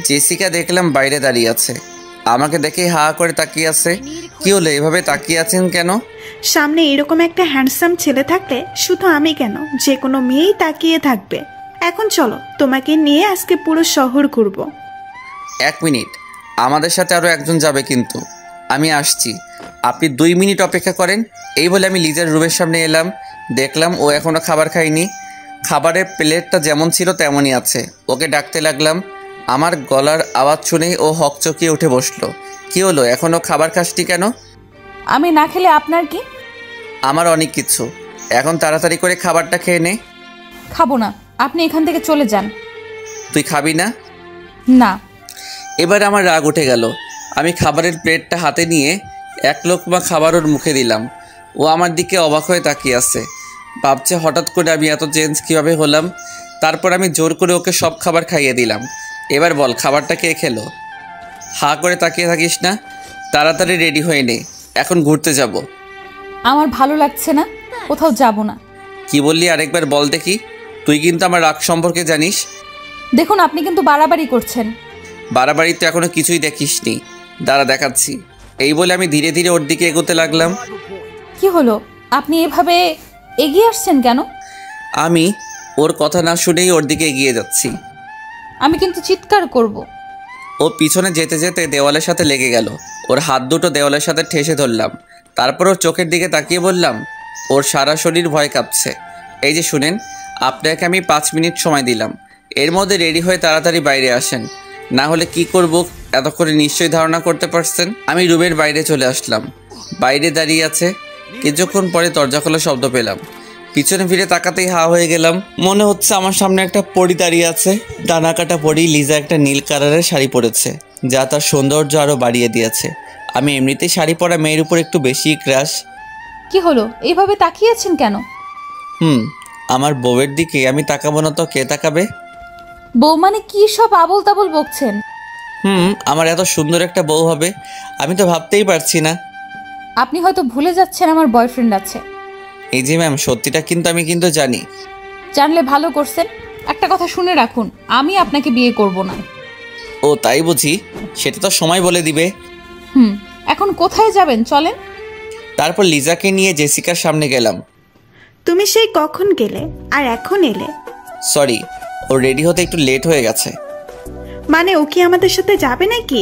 জেসিকা দেখলাম বাইরে দাঁড়িয়ে আছে, আমাকে দেখে হা করে তাকিয়ে আছে। কি হলো, এভাবে তাকিয়ে আছেন কেন? সামনে এরকম একটা হ্যান্ডসাম ছেলে থাকলে শুধু আমি কেন, যে কোনো মেয়েই তাকিয়ে থাকবে। এখন চলো, তোমাকে নিয়ে আজকে পুরো শহর ঘুরবো। 1 মিনিট, আমাদের সাথে আরও একজন যাবে কিন্তু। আমি আসছি, আপনি 2 মিনিট অপেক্ষা করেন। এই বলে আমি লিজার রুমের সামনে এলাম। দেখলাম ও এখনও খাবার খায়নি। খাবারের প্লেটটা যেমন ছিল তেমনই আছে। ওকে ডাকতে লাগলাম। আমার গলার আওয়াজ শুনেই ও হকচকিয়ে উঠে বসলো। কি হলো, এখনও খাবার খাসনি কেন? আমি না খেলে আপনার কি? আমার অনেক কিছু। এখন তাড়াতাড়ি করে খাবারটা খেয়ে নে। খাবো না, আপনি এখান থেকে চলে যান। তুই খাবি না? না। এবার আমার রাগ উঠে গেল। আমি খাবারের প্লেটটা হাতে নিয়ে 1 লোকমা খাবার ওর মুখে দিলাম। ও আমার দিকে অবাক হয়ে তাকিয়ে আছে, ভাবছে হঠাৎ করে আমি এত চেঞ্জ কীভাবে হলাম। তারপর আমি জোর করে ওকে সব খাবার খাইয়ে দিলাম। এবার বল, খাবারটা কে খেলো? হা করে তাকিয়ে থাকিস না, তাড়াতাড়ি রেডি হয়ে নে, এখন ঘুরতে যাব। আমার ভালো লাগছে না, কোথাও যাব না। কি বললি আরেকবার বল দেখি। তুই কিন্তু আমার রাগ সম্পর্কে জানিস। দেখুন, আপনি কিন্তু বাড়াবাড়ি করছেন। বাড়াবাড়ি তো এখনো কিছুই দেখিসনি, দাঁড়া দেখাচ্ছি। এই বলে আমি ধীরে ধীরে ওর দিকে এগোতে লাগলাম। কি হলো, আপনি এভাবে এগিয়ে আসছেন কেন? আমি ওর কথা না শুনেই ওর দিকে এগিয়ে যাচ্ছি। আমি কিন্তু চিৎকার করব। ও পিছনে যেতে যেতে দেওয়ালের সাথে লেগে গেল। ওর হাত দুটো দেওয়ালের সাথে ঠেসে ধরলাম। তারপর ওর চোখের দিকে তাকিয়ে বললাম, ওর সারা শরীর ভয় কাঁপছে। এই যে শুনেন, আপনাকে আমি 5 মিনিট সময় দিলাম, এর মধ্যে রেডি হয়ে তাড়াতাড়ি বাইরে আসেন, না হলে কি করব এতক্ষণে নিশ্চয়ই ধারণা করতে পারছেন। আমি রুমের বাইরে চলে আসলাম। বাইরে দাঁড়িয়ে আছে। কিছুক্ষণ পরে দরজা খোলার শব্দ পেলাম। পিছনে ফিরে তাকাতেই হা হয়ে গেলাম। মনে হচ্ছে আমার সামনে একটা পরী দাঁড়িয়ে আছে। ডানা কাটা পরী। লিজা একটা নীল কালারের শাড়ি পরেছে, যা তার সৌন্দর্য আরও বাড়িয়ে দিয়েছে। আমি এমনিতেই শাড়ি পরা মেয়ের উপর একটু বেশি ক্রাশ। কি হলো, এইভাবে তাকিয়েছেন কেন? আমার বউয়ের দিকে আমি তাকাবো না তো কে তাকাবে? বউ মানে কি সব আবল তাবল বকছেন? আমার এত সুন্দর একটা বউ হবে আমি তো ভাবতেই পারছি না। আপনি হয়তো ভুলে যাচ্ছেন আমার বয়ফ্রেন্ড আছে। এই যে ম্যাম, সত্যিটা কিন্তু আমি কিন্তু জানি। জানলে ভালো করছেন। একটা কথা শুনে রাখুন, আমি আপনাকে বিয়ে করব না। ও তাই বুঝি? সেটা তো সময় বলে দিবে। এখন কোথায় যাবেন, চলেন। তারপর লিজাকে নিয়ে জেসিকার সামনে গেলাম। তুমি সেই কখন গেলে আর এখন এলে? সরি, ও রেডি হতে একটু লেট হয়ে গেছে। মানে ও কি আমাদের সাথে যাবে নাকি?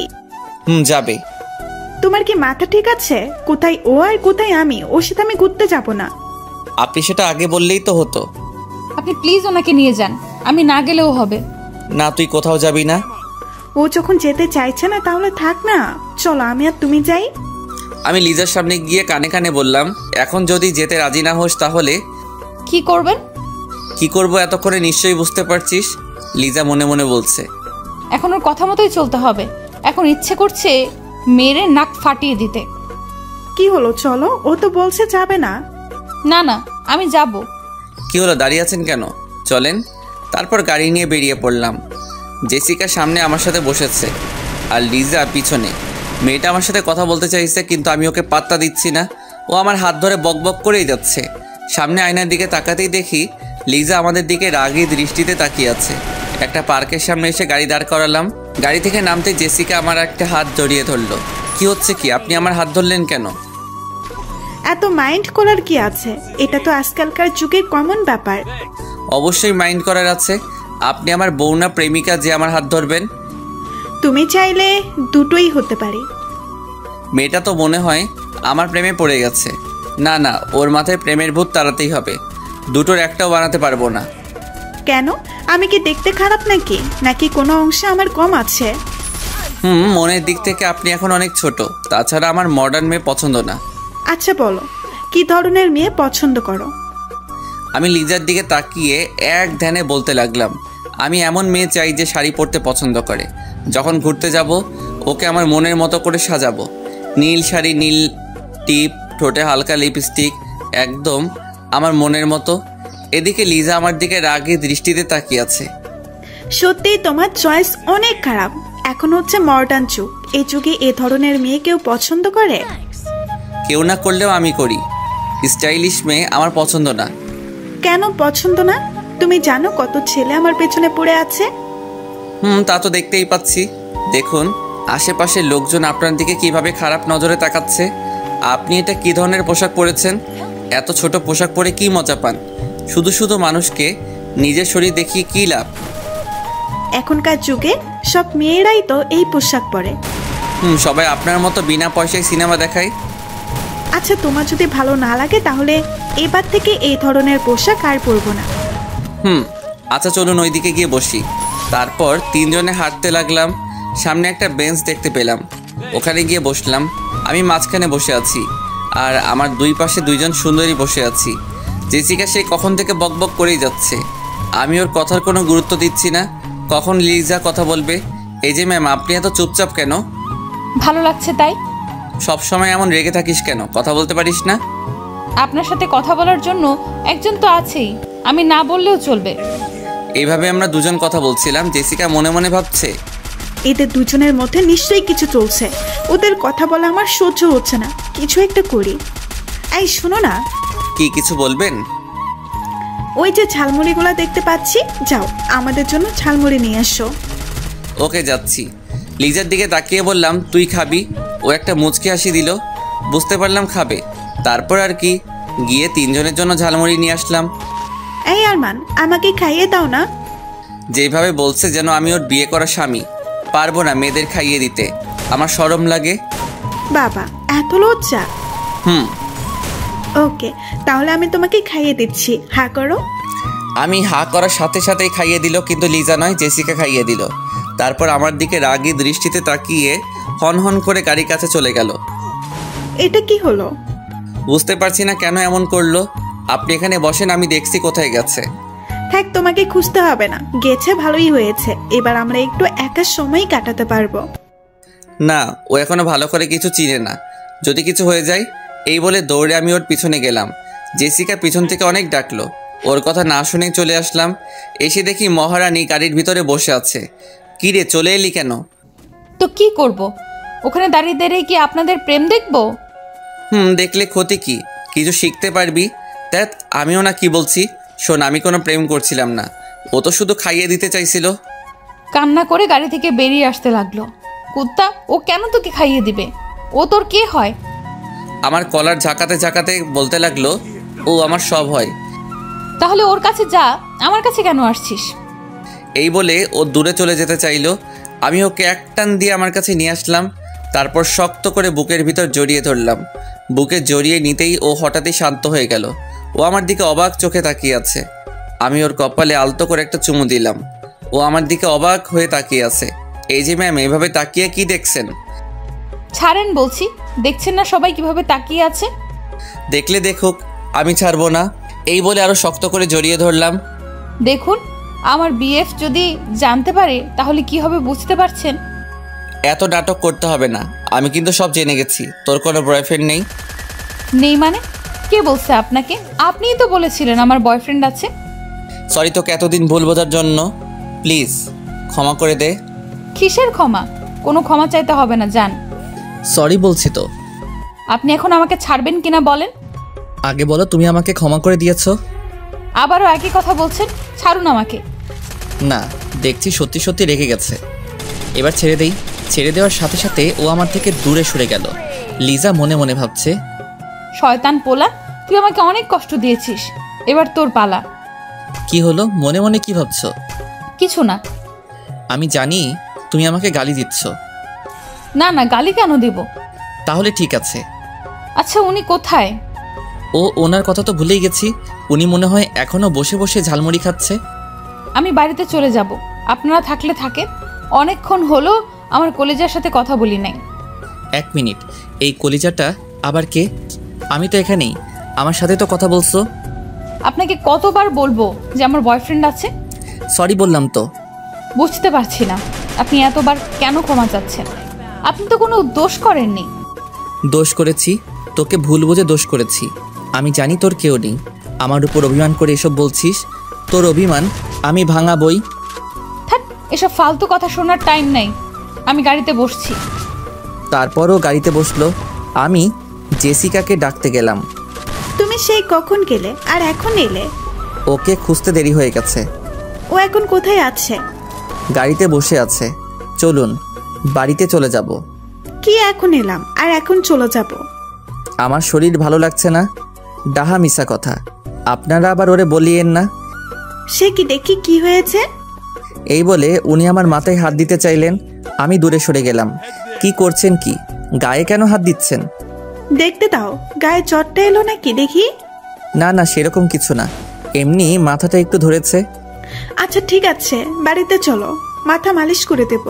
যাবে। তোমার কি মাথা ঠিক আছে? কোথায় ও আর কোথায় আমি? ওর সাথে আমি ঘুরতে যাব না। আপনি সেটা আগে বললেই তো হতো। আপনি প্লিজ ওনাকে নিয়ে যান, আমি না গেলেও হবে। না, তুই কোথাও যাবি না। ও যখন যেতে চাইছে না তাহলে থাক না, চলো আমি আর তুমি যাই। আমি লিজার সামনে গিয়ে কানে কানে বললাম, এখন যদি যেতে রাজি না হোস তাহলে কি করবেন? কি করব এতক্ষণে নিশ্চয়ই বুঝতে পারছিস, লিজা মনে মনে বলছে। এখন ওর কথা মতোই চলতে হবে। এখন ইচ্ছে করছে মেরে নাক ফাটিয়ে দিতে। কি হলো, চলো। ও তো বলছে যাবে না। না না, আমি যাব। কি হলো, দাঁড়িয়ে আছেন কেন? চলেন। তারপর গাড়ি নিয়ে বেরিয়ে পড়লাম। জেসিকা সামনে আমার সাথে বসেছে আর লিজা পিছনে। মেয়েটা আমার সাথে কথা বলতে চাইছে, কিন্তু আমি ওকে পাত্তা দিচ্ছি না। ও আমার হাত ধরে বকবক করেই যাচ্ছে। সামনে আয়নার দিকে তাকাতেই দেখি লিজা আমাদের দিকে রাগী দৃষ্টিতে তাকিয়ে আছে। একটা পার্কের সামনে এসে গাড়ি দাঁড় করালাম। গাড়ি থেকে নামতে জেসিকা আমার একটা হাত জড়িয়ে ধরলো। কি হচ্ছে কি, আপনি আমার হাত ধরলেন কেন? এত মাইন্ড করার কি আছে? এটা তো আজকালকার যুগের কমন ব্যাপার। অবশ্যই মাইন্ড করার আছে। আপনি আমার বউ না প্রেমিকা যে আমার হাত ধরবেন? তুমি চাইলে দুটোই হতে পারে। মেয়েটা তো মনে হয় আমার প্রেমে পড়ে গেছে। না না, ওর মাথায় প্রেমের ভূত তাড়াতেই হবে। দুটোর একটাও বানাতে পারবো না। কেন? আমি কি দেখতে খারাপ নাকি? নাকি কোনো অংশে আমার কম আছে? মনের দিক থেকে আপনি এখন অনেক ছোট। তাছাড়া আমার মডার্ন মেয়ে পছন্দ না। আচ্ছা বলো, কি ধরনের মেয়ে পছন্দ করো? আমি লিজার দিকে তাকিয়ে এক ধ্যানে বলতে লাগলাম, আমি এমন মেয়ে চাই যে শাড়ি পরতে পছন্দ করে। যখন ঘুরতে যাব ওকে আমার মনের মতো করে সাজাবো। নীল শাড়ি, নীল টিপ, ঠোঁটে হালকা লিপস্টিক, একদম আমার মনের মতো। এদিকে লিজা আমার দিকে রাগী দৃষ্টিতে তাকিয়ে আছে। সত্যিই তোমার চয়েস অনেক খারাপ। এখন হচ্ছে মডার্ন যুগ, এই যুগে এ ধরনের মেয়ে কেউ পছন্দ করে? কেউ না করলেও আমি করি। স্টাইলিশ মেয়ে আমার পছন্দ না। কেন পছন্দ না? তুমি জানো কত ছেলে আমার পেছনে পড়ে আছে? তা তো দেখতেই পাচ্ছি। দেখুন আশেপাশের লোকজন আপনার দিকে কিভাবে খারাপ নজরে তাকাচ্ছে। আপনি এটা কি ধরনের পোশাক পরেছেন? এত ছোট পোশাক পরে কি মজা পান? শুধু শুধু মানুষকে নিজের শরীর দেখিয়ে কি লাভ? এখনকার যুগে সব মেয়েরাই তো এই পোশাক পরে। সবাই আপনার মতো বিনা পয়সায় সিনেমা দেখায়। আচ্ছা, তোমার যদি ভালো না লাগে তাহলে এবার থেকে এই ধরনের পোশাক আর পরবো না। আচ্ছা চলুন ওইদিকে গিয়ে বসি। তারপর তিনজনে হাঁটতে লাগলাম। সামনে একটা বেঞ্চ দেখতে পেলাম, ওখানে গিয়ে বসলাম। আমি মাঝখানে বসে আছি আর আমার দুই পাশে দুইজন সুন্দরী বসে আছি। জেসিকা সে কখন থেকে বকবক করেই যাচ্ছে। আমি ওর কথার কোনো গুরুত্ব দিচ্ছি না। কখন লিজা কথা বলবে? এই যে ম্যাম, আপনি এত চুপচাপ কেন? ভালো লাগছে তাই। সব সময় এমন রেগে থাকিস কেন? কথা বলতে পারিস না? আপনার সাথে কথা বলার জন্য একজন তো আছেই, আমি না বললেও চলবে। এইভাবে আমরা দুজন কথা বলছিলাম। জেসিকা মনে মনে ভাবছে, এদের দুজনের মধ্যে নিশ্চয়ই কিছু চলছে। ওদের কথা বলা আমার সহ্য হচ্ছে না, কিছু একটা করি। এই শোনো না। কি কিছু বলবেন? ওই যে ঝালমুড়িগুলো দেখতে পাচ্ছি, যাও আমাদের জন্য ঝালমুড়ি নিয়ে এসো। ওকে যাচ্ছি। লিজার দিকে তাকিয়ে বললাম, তুই খাবি? ও একটা মুচকি হাসি দিল। বুঝতে পারলাম খাবে। তারপর আর কি, গিয়ে তিনজনের জন্য ঝালমুড়ি নিয়ে আসলাম। এই আরমান, আমাকে খাইয়ে দাও না। যেভাবে বলছে যেন আমি ওর বিয়ে করা স্বামী। পারবো না মেয়েদের খাইয়ে দিতে, আমার শরম লাগে। বাবা, এত লজ্জা? ওকে, তাহলে আমি তোমাকে খাইয়ে দিচ্ছি, হা করো। আমি হা করার সাথে সাথেই খাইয়ে দিল, কিন্তু লিজা নয়, জেসিকা খাইয়ে দিল। তারপর আমার দিকে রাগী দৃষ্টিতে তাকিয়ে হন করে গাড়ির কাছে চলে গেল। এটা কি হলো? বুঝতে পারছি না কেন এমন করলো। আপনি এখানে বসেন, আমি দেখছি কোথায় গেছে। থাক, তোমাকে খুঁজতে হবে না, গেছে ভালোই হয়েছে। এবার আমরা একটু একা সময় কাটাতে পারবো। না, ও এখনো ভালো করে কিছু চিনে না, যদি কিছু হয়ে যায়। এই বলে দৌড়ে আমি ওর পিছনে গেলাম। জেসিকা পিছন থেকে অনেক ডাকলো, ওর কথা না শুনেই চলে আসলাম। এসে দেখি মহারানী গাড়ির ভিতরে বসে আছে। কি রে, চলে এলি কেন? তো কি করব? ওখানে দাঁড়িয়ে দাঁড়িয়ে কি আপনাদের প্রেম দেখবো? দেখলে ক্ষতি কি? কিছু শিখতে পারবি। দেখ, আমিও না কি বলছি। শোন, আমি কোনো প্রেম করছিলাম না, ও তো শুধু খাইয়ে দিতে চাইছিল। কান্না করে গাড়ি থেকে বেরিয়ে আসতে লাগলো। কুত্তা, ও কেন তোকে খাইয়ে দিবে? ও তোর কে হয়? আমার কলার ঝাঁকাতে ঝাঁকাতে বলতে লাগলো, ও আমার সব হয়। তাহলে ওর কাছে যা, আমার কাছে কেন আসছিস? এই বলে ও দূরে চলে যেতে চাইলো। আমি ওকে এক টান দিয়ে আমার কাছে নিয়ে আসলাম। তারপর শক্ত করে বুকের ভিতর জড়িয়ে ধরলাম। বুকে জড়িয়ে নিতেই ও হঠাৎই শান্ত হয়ে গেল। ও আমার দিকে অবাক চোখে তাকিয়ে আছে। আমি ওর কপালে আলতো করে একটা চুমু দিলাম। ও আমার দিকে অবাক হয়ে তাকিয়ে আছে। এই যে ম্যাম, এভাবে তাকিয়ে কি দেখছেন? ছাড়েন বলছি, দেখছেন না সবাই কিভাবে তাকিয়ে আছে? দেখলে দেখুক, আমি ছাড়বো না। এই বলে আরো শক্ত করে জড়িয়ে ধরলাম। দেখুন, আমার বিএফ যদি জানতে পারে তাহলে কি হবে বুঝতে পারছেন? এত নাটক করতে হবে না, আমি কিন্তু সব জেনে গেছি। তোর কোনো বয়ফ্রেন্ড নেই? নেই মানে? কে বলছে আপনাকে? আপনিই তো বলেছিলেন আমার বয়ফ্রেন্ড আছে। সরি তোকে এতদিন ভুল বোঝার জন্য। প্লিজ ক্ষমা করে দে। কিসের ক্ষমা? কোনো ক্ষমা চাইতে হবে না, যান। সরি বলছি তো। আপনি এখন আমাকে ছাড়বেন কিনা বলেন? আগে বলো, তুমি আমাকে ক্ষমা করে দিয়েছো। আবারও একই কথা বলছেন, ছাড়ুন আমাকে। না, দেখছি সত্যি সত্যি রেগে গেছে। এবার ছেড়ে দেই। ছেড়ে দেওয়ার সাথে সাথে ও আমার থেকে দূরে সরে গেল। লিজা মনে মনে ভাবছে, শয়তান পোলা, তুই আমাকে অনেক কষ্ট দিয়েছিস, এবার তোর পালা। কি হলো, মনে মনে কি ভাবছো? কিছু না। আমি জানি তুমি আমাকে গালি দিচ্ছ। না না, গালি কেন দেব? তাহলে ঠিক আছে। আচ্ছা, উনি কোথায়? ওনার কথা তো ভুলেই গেছি। উনি মনে হয় এখনো বসে বসে ঝালমুড়ি খাচ্ছে। আমি বাড়িতে চলে যাব, আপনারা থাকলে থাকেন। অনেকক্ষণ হলো আমার কলেজার সাথে কথা বলি নাই। 1 মিনিট, এই কলিজাটা আবার কে? আমি তো এখানেই, আমার সাথে তো কথা বলছো। আপনাকে কতবার বলবো যে আমার বয়ফ্রেন্ড আছে? সরি বললাম তো। বুঝতে পারছি না আপনি এতবার কেন ক্ষমা চাচ্ছেন। আপনি তো কোনো দোষ করেননি। দোষ করেছি, তোকে ভুল বুঝে দোষ করেছি। আমি জানি তোর কেউ নেই, আমার উপর অভিমান করে এসব বলছিস। তোর অভিমান আমি ভাঙাবই। থাক, এসব ফালতু কথা শোনার টাইম নাই। আমি গাড়িতে বসছি। তারপরও গাড়িতে বসলো। আমি জেসিকাকে ডাকতে গেলাম। তুমি সেই কখন গেলে আর এখন এলে? ওকে খুঁজতে দেরি হয়ে গেছে। ও এখন কোথায় আছে? গাড়িতে বসে আছে। চলুন বাড়িতে চলে যাব। কি এখন এলাম আর এখন চলে যাব? আমার শরীর ভালো লাগছে না। ডাহা মিশা কথা, আপনারা আবার ওরে বলিয়েন না। সে কি দেখি, কি হয়েছে? এই বলে উনি আমার মাথায় হাত দিতে চাইলেন। আমি দূরে সরে গেলাম। কি করছেন কি? গায়ে কেন হাত দিচ্ছেন? দেখতে দাও, গায়ে চটটা এলো নাকি দেখি। না না, সেরকম কিছু না, এমনি মাথাটা একটু ধরেছে। আচ্ছা ঠিক আছে, বাড়িতে চলো, মাথা মালিশ করে দেব।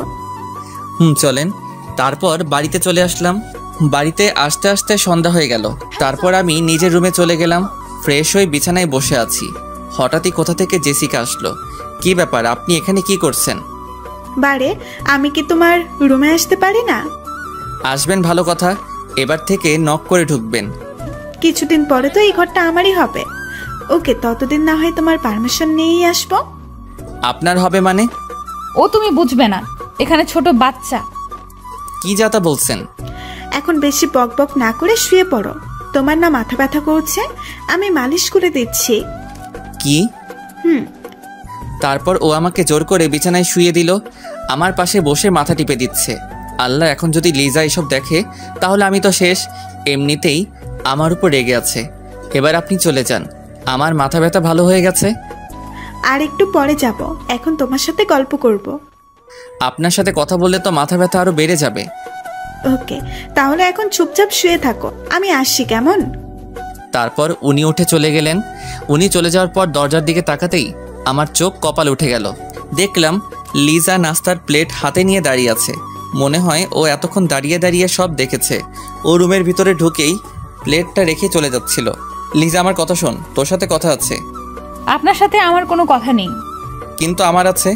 চলেন। তারপর বাড়িতে চলে আসলাম। বাড়িতে আসতে আসতে সন্ধ্যা হয়ে গেল। তারপর আমি নিজের রুমে চলে গেলাম। ফ্রেশ হয়ে বিছানায় বসে আছি। হঠাৎই কোথা থেকে জেসিকা আসলো। কি ব্যাপার, আপনি এখানে কি করছেন? বারে, আমি কি তোমার রুমে আসতে পারি না? আসবেন ভালো কথা, এবার থেকে নক করে ঢুকবেন। কিছুদিন পরে তো এই ঘরটা আমারই হবে। ওকে, ততদিন না হয় তোমার পারমিশন নিয়েই আসবো। আপনার হবে মানে? ও তুমি বুঝবে না, এখানে ছোট বাচ্চা। কি যাতা বলছেন? এখন বেশি বক বক না করে শুয়ে পড়ো। তোমার না মাথা ব্যথা করছে, আমি মালিশ করে দিচ্ছি। কি? তারপর ও আমাকে জোর করে বিছানায় শুয়ে দিল। আমার পাশে বসে মাথা টিপে দিচ্ছে। আল্লাহ, এখন যদি লিজা এসব দেখে তাহলে আমি তো শেষ। এমনিতেই আমার উপর রেগে আছে। এবার আপনি চলে যান, আমার মাথা ব্যথা ভালো হয়ে গেছে। আর একটু পরে যাব, এখন তোমার সাথে গল্প করব। আপনার সাথে কথা বললে তো মাথা ব্যথা আরো বেড়ে যাবে। ওকে, তাহলে এখন চুপচাপ শুয়ে থাকো, আমি আসছি, কেমন? তারপর উনি উঠে চলে গেলেন। উনি চলে যাওয়ার পর দরজার দিকে তাকাতেই আমার চোখ কপাল উঠে গেল। দেখলাম লিজা নাস্তার প্লেট হাতে নিয়ে দাঁড়িয়ে আছে। মনে হয় ও এতক্ষণ দাঁড়িয়ে দাঁড়িয়ে সব দেখেছে। ও রুমের ভিতরে ঢুকেই প্লেটটা রেখে চলে যাচ্ছিল। লিজা, আমার কথা শোন, তোর সাথে কথা আছে। আপনার সাথে আমার কোনো কথা নেই। কিন্তু আমার আছে।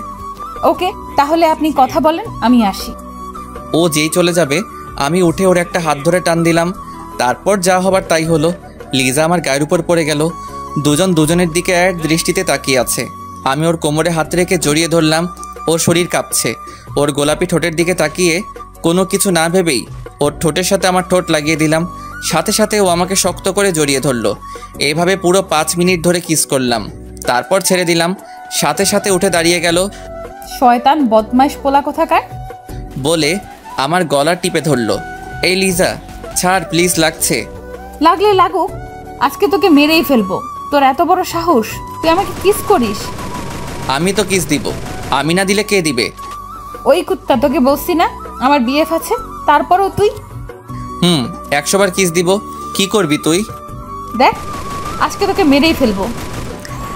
ওকে, তাহলে আপনি কথা বলেন, আমি আসি। ও যেই চলে যাবে আমি উঠে ওর একটা হাত ধরে টান দিলাম। তারপর যা হবার তাই হলো। লিজা আমার গায়ের উপর পড়ে গেল। দুজন দুজনের দিকে এক দৃষ্টিতে তাকিয়ে আছে। আমি ওর কোমরে হাত রেখে জড়িয়ে ধরলাম। ওর শরীর কাঁপছে। ওর গোলাপি ঠোঁটের দিকে তাকিয়ে কোনো কিছু না ভেবেই ওর ঠোঁটের সাথে আমার ঠোঁট লাগিয়ে দিলাম। সাথে সাথে ও আমাকে শক্ত করে জড়িয়ে ধরলো। এইভাবে পুরো 5 মিনিট ধরে কিস করলাম। তারপর ছেড়ে দিলাম। সাথে সাথে উঠে দাঁড়িয়ে গেল। শয়তান বদমাইশ পোলা কোথাকার বলে আমার গলা টিপে ধরলো। এই লিজা, ছাড় প্লিজ, লাগছে। লাগলে লাগুক, আজকে তোকে মেরেই ফেলবো। তোর এত বড় সাহস, তুই আমাকে কিস করিস? আমি তো কিস দিব, আমি না দিলে কে দিবে? ওই কুত্তা, তোকে বলছি না আমার বিএফ আছে, তারপরও তুই? 100 বার কিস দিব। কি করবি তুই? দেখ, আজকে তোকে মেরেই ফেলবো।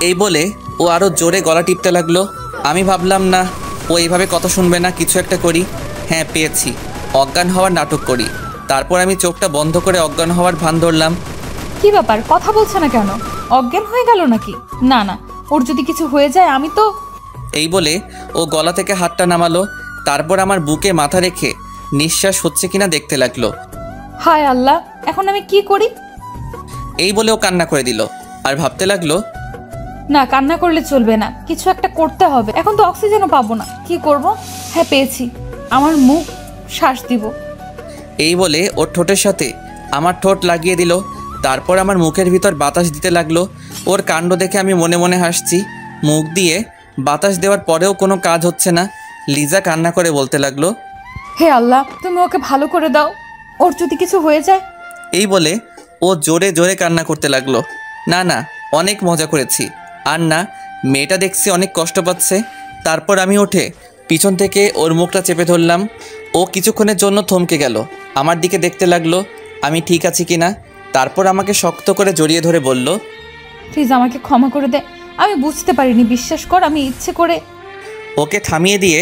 এই বলে ও আরো জোরে গলা টিপতে লাগলো। আমি ভাবলাম না, ও এইভাবে কথা শুনবে না, কিছু একটা করি। হ্যাঁ, পেয়েছি, অজ্ঞান হওয়ার নাটক করি। তারপর আমি চোখটা বন্ধ করে অজ্ঞান হওয়ার ভান ধরলাম। কি ব্যাপার, কথা বলছে না কেন? অজ্ঞান হয়ে গেল নাকি? না না, ওর যদি কিছু হয়ে যায় আমি তো। এই বলে ও গলা থেকে হাতটা নামালো। তারপর আমার বুকে মাথা রেখে নিঃশ্বাস হচ্ছে কিনা দেখতে লাগলো। হায় আল্লাহ, এখন আমি কি করি? এই বলে ও কান্না করে দিল আর ভাবতে লাগলো, না, কান্না করলে চলবে না, কিছু একটা করতে হবে। এখন তো অক্সিজেনও পাবো না, কি করব? হ্যাঁ, পেয়েছি, আমার মুখ শ্বাস দিব। এই বলে ওর ঠোঁটের সাথে আমার ঠোঁট লাগিয়ে দিল। তারপর আমার মুখের ভিতর বাতাস দিতে লাগলো। ওর কাণ্ড দেখে আমি মনে মনে হাসছি। মুখ দিয়ে বাতাস দেওয়ার পরেও কোনো কাজ হচ্ছে না। লিজা কান্না করে বলতে লাগলো, হে আল্লাহ, তুমি ওকে ভালো করে দাও, ওর যদি কিছু হয়ে যায়। এই বলে ও জোরে জোরে কান্না করতে লাগলো। না না, অনেক মজা করেছি। আর না, মেয়েটা দেখছি অনেক কষ্ট পাচ্ছে। তারপর আমি উঠে পিছন থেকে ওর মুখটা চেপে ধরলাম। ও কিছুক্ষণের জন্য থমকে গেল, আমার দিকে দেখতে লাগলো আমি ঠিক আছি কিনা। তারপর আমাকে শক্ত করে জড়িয়ে ধরে বলল, প্লিজ আমাকে ক্ষমা করে দে, আমি বুঝতে পারিনি, বিশ্বাস কর আমি ইচ্ছে করে। ওকে থামিয়ে দিয়ে,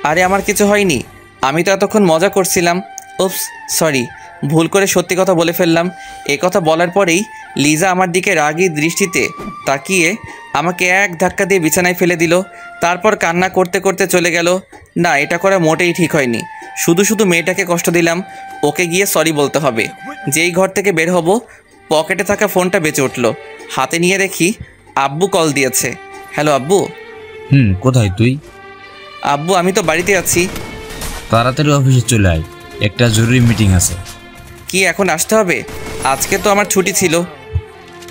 আরে আমার কিছু হয়নি, আমি তো এতক্ষণ মজা করছিলাম। উপস, সরি, ভুল করে সত্যি কথা বলে ফেললাম। এ কথা বলার পরেই লিজা আমার দিকে রাগী দৃষ্টিতে তাকিয়ে আমাকে এক ধাক্কা দিয়ে বিছানায় ফেলে দিল। তারপর কান্না করতে করতে চলে গেল। না, এটা করা মোটেই ঠিক হয়নি। শুধু শুধু মেয়েটাকে কষ্ট দিলাম। ওকে গিয়ে সরি বলতে হবে। যেই ঘর থেকে বের হব, পকেটে থাকা ফোনটা বেঁচে উঠল। হাতে নিয়ে দেখি আব্বু কল দিয়েছে। হ্যালো আব্বু। কোথায় তুই? আব্বু, আমি তো বাড়িতে আছি। তাড়াতাড়ি অফিসে চলে আয়, একটা জরুরি মিটিং আছে। কি এখন আসতে হবে? আজকে তো আমার ছুটি ছিল।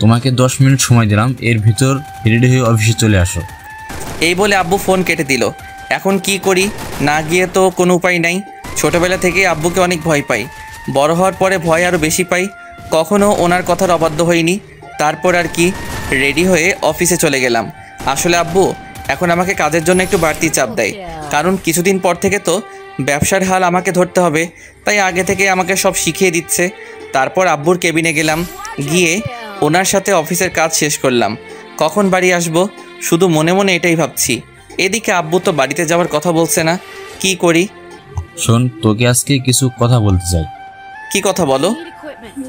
তোমাকে 10 মিনিট সময় দিলাম, এর ভিতর রেডি হয়ে অফিসে চলে আসো। এই বলে আব্বু ফোন কেটে দিল। এখন কি করি? না গিয়ে তো কোনো উপায় নাই। ছোটবেলা থেকে আব্বুকে অনেক ভয় পাই, বড় হওয়ার পরে ভয় আরও বেশি পাই। কখনো ওনার কথার অবাধ্য হইনি। তারপর আর কি, রেডি হয়ে অফিসে চলে গেলাম। আসলে আব্বু এখন আমাকে কাজের জন্য একটু বাড়তি চাপ দেয়, কারণ কিছুদিন পর থেকে তো ব্যবসার হাল আমাকে ধরতে হবে। তাই আগে থেকে আমাকে সব শিখিয়ে দিচ্ছে। তারপর আব্বুর কেবিনে গেলাম, গিয়ে ওনার সাথে অফিসের কাজ শেষ করলাম। কখন বাড়ি আসব শুধু মনে মনে এটাই ভাবছি। এদিকে আব্বু তো বাড়িতে যাওয়ার কথা বলছে না, কি করি? শোন, তোকে আজকে কিছু কথা বলতে চাই। কি কথা বলো?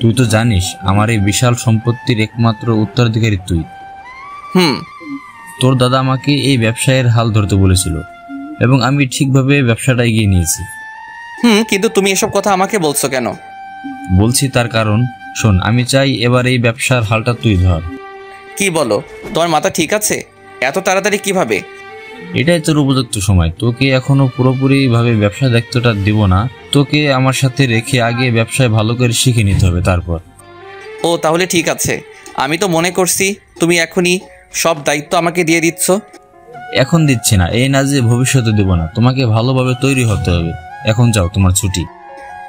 তুই তো জানিস আমার এই বিশাল সম্পত্তির একমাত্র উত্তরাধিকারী তুই। তোর দাদা আমাকে এই ব্যবসায়ের হাল ধরতে বলেছিল এবং আমি ঠিকভাবে ব্যবসাটা এগিয়ে নিয়েছি। কিন্তু তুমি এসব কথা আমাকে বলছো কেন? বলছি তার কারণ, শোন, আমি চাই এবার এই ব্যবসার হালটা তুই ধর। কি বলো? তোমার মাথা ঠিক আছে? এত তাড়াতাড়ি কিভাবে? এটাই তোর উপযুক্ত সময়। তোকে এখনো পুরোপুরিভাবে ব্যবসা দায়িত্বটা দেব না, তোকে আমার সাথে রেখে আগে ব্যবসায় ভালো করে শিখে নিতে হবে তারপর। ও তাহলে ঠিক আছে। আমি তো মনে করছি তুমি এখনই সব দায়িত্ব আমাকে দিয়ে দিচ্ছ। এখন দিচ্ছি না, এই না যে ভবিষ্যতে দেব না, তোমাকে ভালোভাবে তৈরি হতে হবে। এখন যাও, তোমার ছুটি।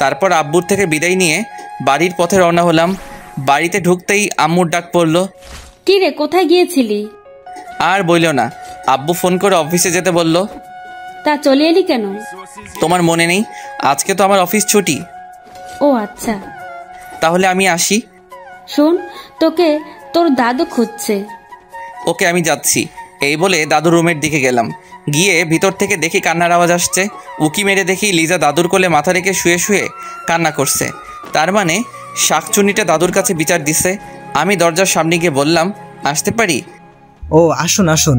তারপর আব্বুর থেকে বিদায় নিয়ে বাড়ির পথে রওনা হলাম। বাড়িতে ঢুকতেই আম্মুর ডাক পড়ল। কি রে, কোথায় গিয়েছিলি? আর বইল না, আব্বু ফোন করে অফিসে যেতে বলল। তা চলে এলি কেন? তোমার মনে নেই আজকে তো আমার অফিস ছুটি? ও আচ্ছা। তাহলে আমি আসি। শোন, তোকে তোর দাদু খুঁজছে। ওকে, আমি যাচ্ছি। এই বলে দাদুর রুমের দিকে গেলাম। গিয়ে ভিতর থেকে দেখি কান্নার আওয়াজ আসছে। উকি মেরে দেখি লিজা দাদুর কোলে মাথা রেখে শুয়ে শুয়ে কান্না করছে। তার মানে শাকচুনিটা দাদুর কাছে বিচার দিছে। আমি দরজার সামনে গিয়ে বললাম, আসতে পারি? ও আসুন আসুন,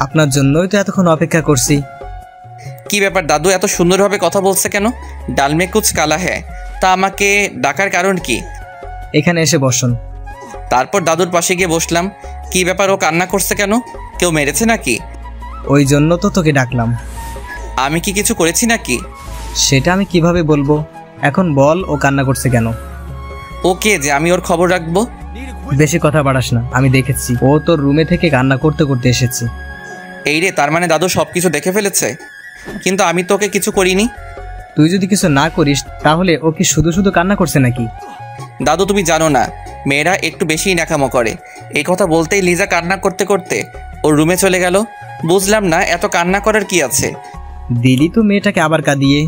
আপনার জন্যই তো এতক্ষণ অপেক্ষা করছি। কি ব্যাপার, দাদু এত সুন্দরভাবে কথা বলছে কেন? ডালমে কুচ কালা হ্যাঁ। তা আমাকে ডাকার কারণ কি? এখানে এসে বসুন। তারপর দাদুর পাশে গিয়ে বসলাম। কি ব্যাপার, ও কান্না করছে কেন? কেউ মেরেছে নাকি? ওই জন্য তো তোকে ডাকলাম। আমি কি কিছু করেছি নাকি? সেটা আমি কিভাবে বলবো? এখন বল, ও কান্না করছে কেন? ওকে, যে আমি ওর খবর রাখবো। বেশি কথা বাড়াস না, আমি দেখেছি ও তোর রুমে থেকে কান্না করতে করতে এসেছে। এই রে, তার মানে দাদু সব কিছু দেখে ফেলেছে। কিন্তু আমি তোকে কিছু করিনি। তুই যদি কিছু না করিস তাহলে ও কি শুধু শুধু কান্না করছে নাকি? দাদু তুমি জানো না, মেয়েরা একটু বেশিই ন্যাকামো করে। এই কথা বলতেই লিজা কান্না করতে করতে ওর রুমে চলে গেল। বুঝলাম না এত কান্না করার কি আছে। দিলি তো মেয়েটাকে আবার কাঁদিয়ে।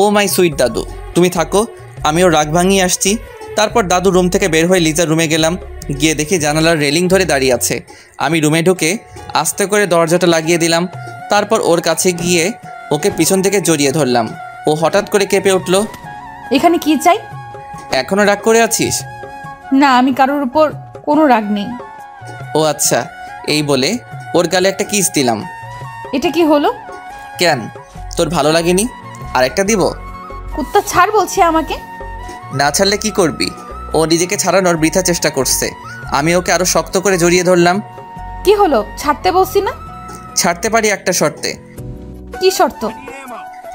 ও মাই সুইট দাদু, তুমি থাকো, আমি ওর রাগ ভাঙিয়ে আসছি। তারপর দাদু রুম থেকে বের হয়ে লিজার রুমে গেলাম। গিয়ে দেখি জানালার রেলিং ধরে দাঁড়িয়ে আছে। আমি রুমে ঢুকে আস্তে করে দরজাটা লাগিয়ে দিলাম। তারপর ওর কাছে গিয়ে ওকে পিছন থেকে জড়িয়ে ধরলাম। ও হঠাৎ করে কেঁপে উঠল। এখানে কি চাই? এখনো রাগ করে আছিস? না, আমি কারোর উপর কোনো রাগ নেই। ও আচ্ছা। এই বলে ওর গালে একটা কিস দিলাম। এটা কি হলো? কেন, তোর ভালো লাগেনি? আরেকটা দিব? কুত্তা ছাড় বলছি আমাকে। না ছাড়লে কি করবি? ও নিজেকে ছাড়ানোর বৃথা চেষ্টা করছে। আমি ওকে আরো শক্ত করে জড়িয়ে ধরলাম। কি হলো? ছাড়তে বলছি না? ছাড়তে পারি একটা শর্তে। কি শর্ত?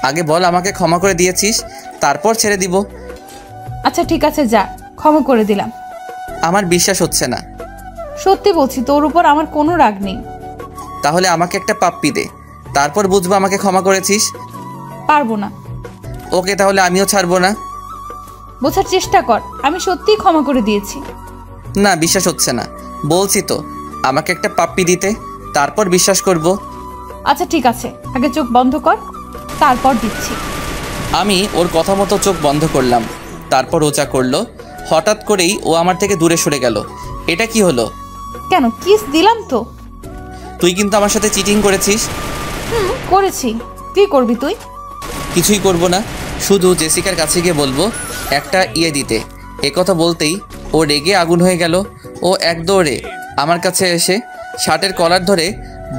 আগে বল আমাকে ক্ষমা করে দিয়েছিস, তারপর ছেড়ে দিব। আচ্ছা ঠিক আছে, যা, ক্ষমা করে দিলাম। আমার বিশ্বাস হচ্ছে না। সত্যি বলছি, তোর উপর আমার কোনো রাগ নেই। তাহলে আমাকে একটা পাপ্পি দে, তারপর বুঝবো আমাকে ক্ষমা করেছিস। পারবো না। ওকে, তাহলে আমিও ছাড়বো না। বোঝার চেষ্টা কর, আমি সত্যিই ক্ষমা করে দিয়েছি। না, বিশ্বাস হচ্ছে না। বলছি তো আমাকে একটা পাপ্পি দিতে, তারপর বিশ্বাস করব। আচ্ছা ঠিক আছে, আগে চোখ বন্ধ কর, তারপর দিচ্ছি। আমি ওর কথা মতো চোখ বন্ধ করলাম, তারপর ও যা করলো। হঠাৎ করেই ও আমার থেকে দূরে সরে গেল। এটা কি হলো? কেন, কিস দিলাম তো। তুই কিন্তু আমার সাথে চিটিং করেছিস। করেছি। কি করবি তুই? কিছুই করব না, শুধু জেসিকার কাছে গিয়ে বলবো একটা ইয়ে দিতে। একথা বলতেই ও রেগে আগুন হয়ে গেল। ও এক দৌড়ে আমার কাছে এসে শার্টের কলার ধরে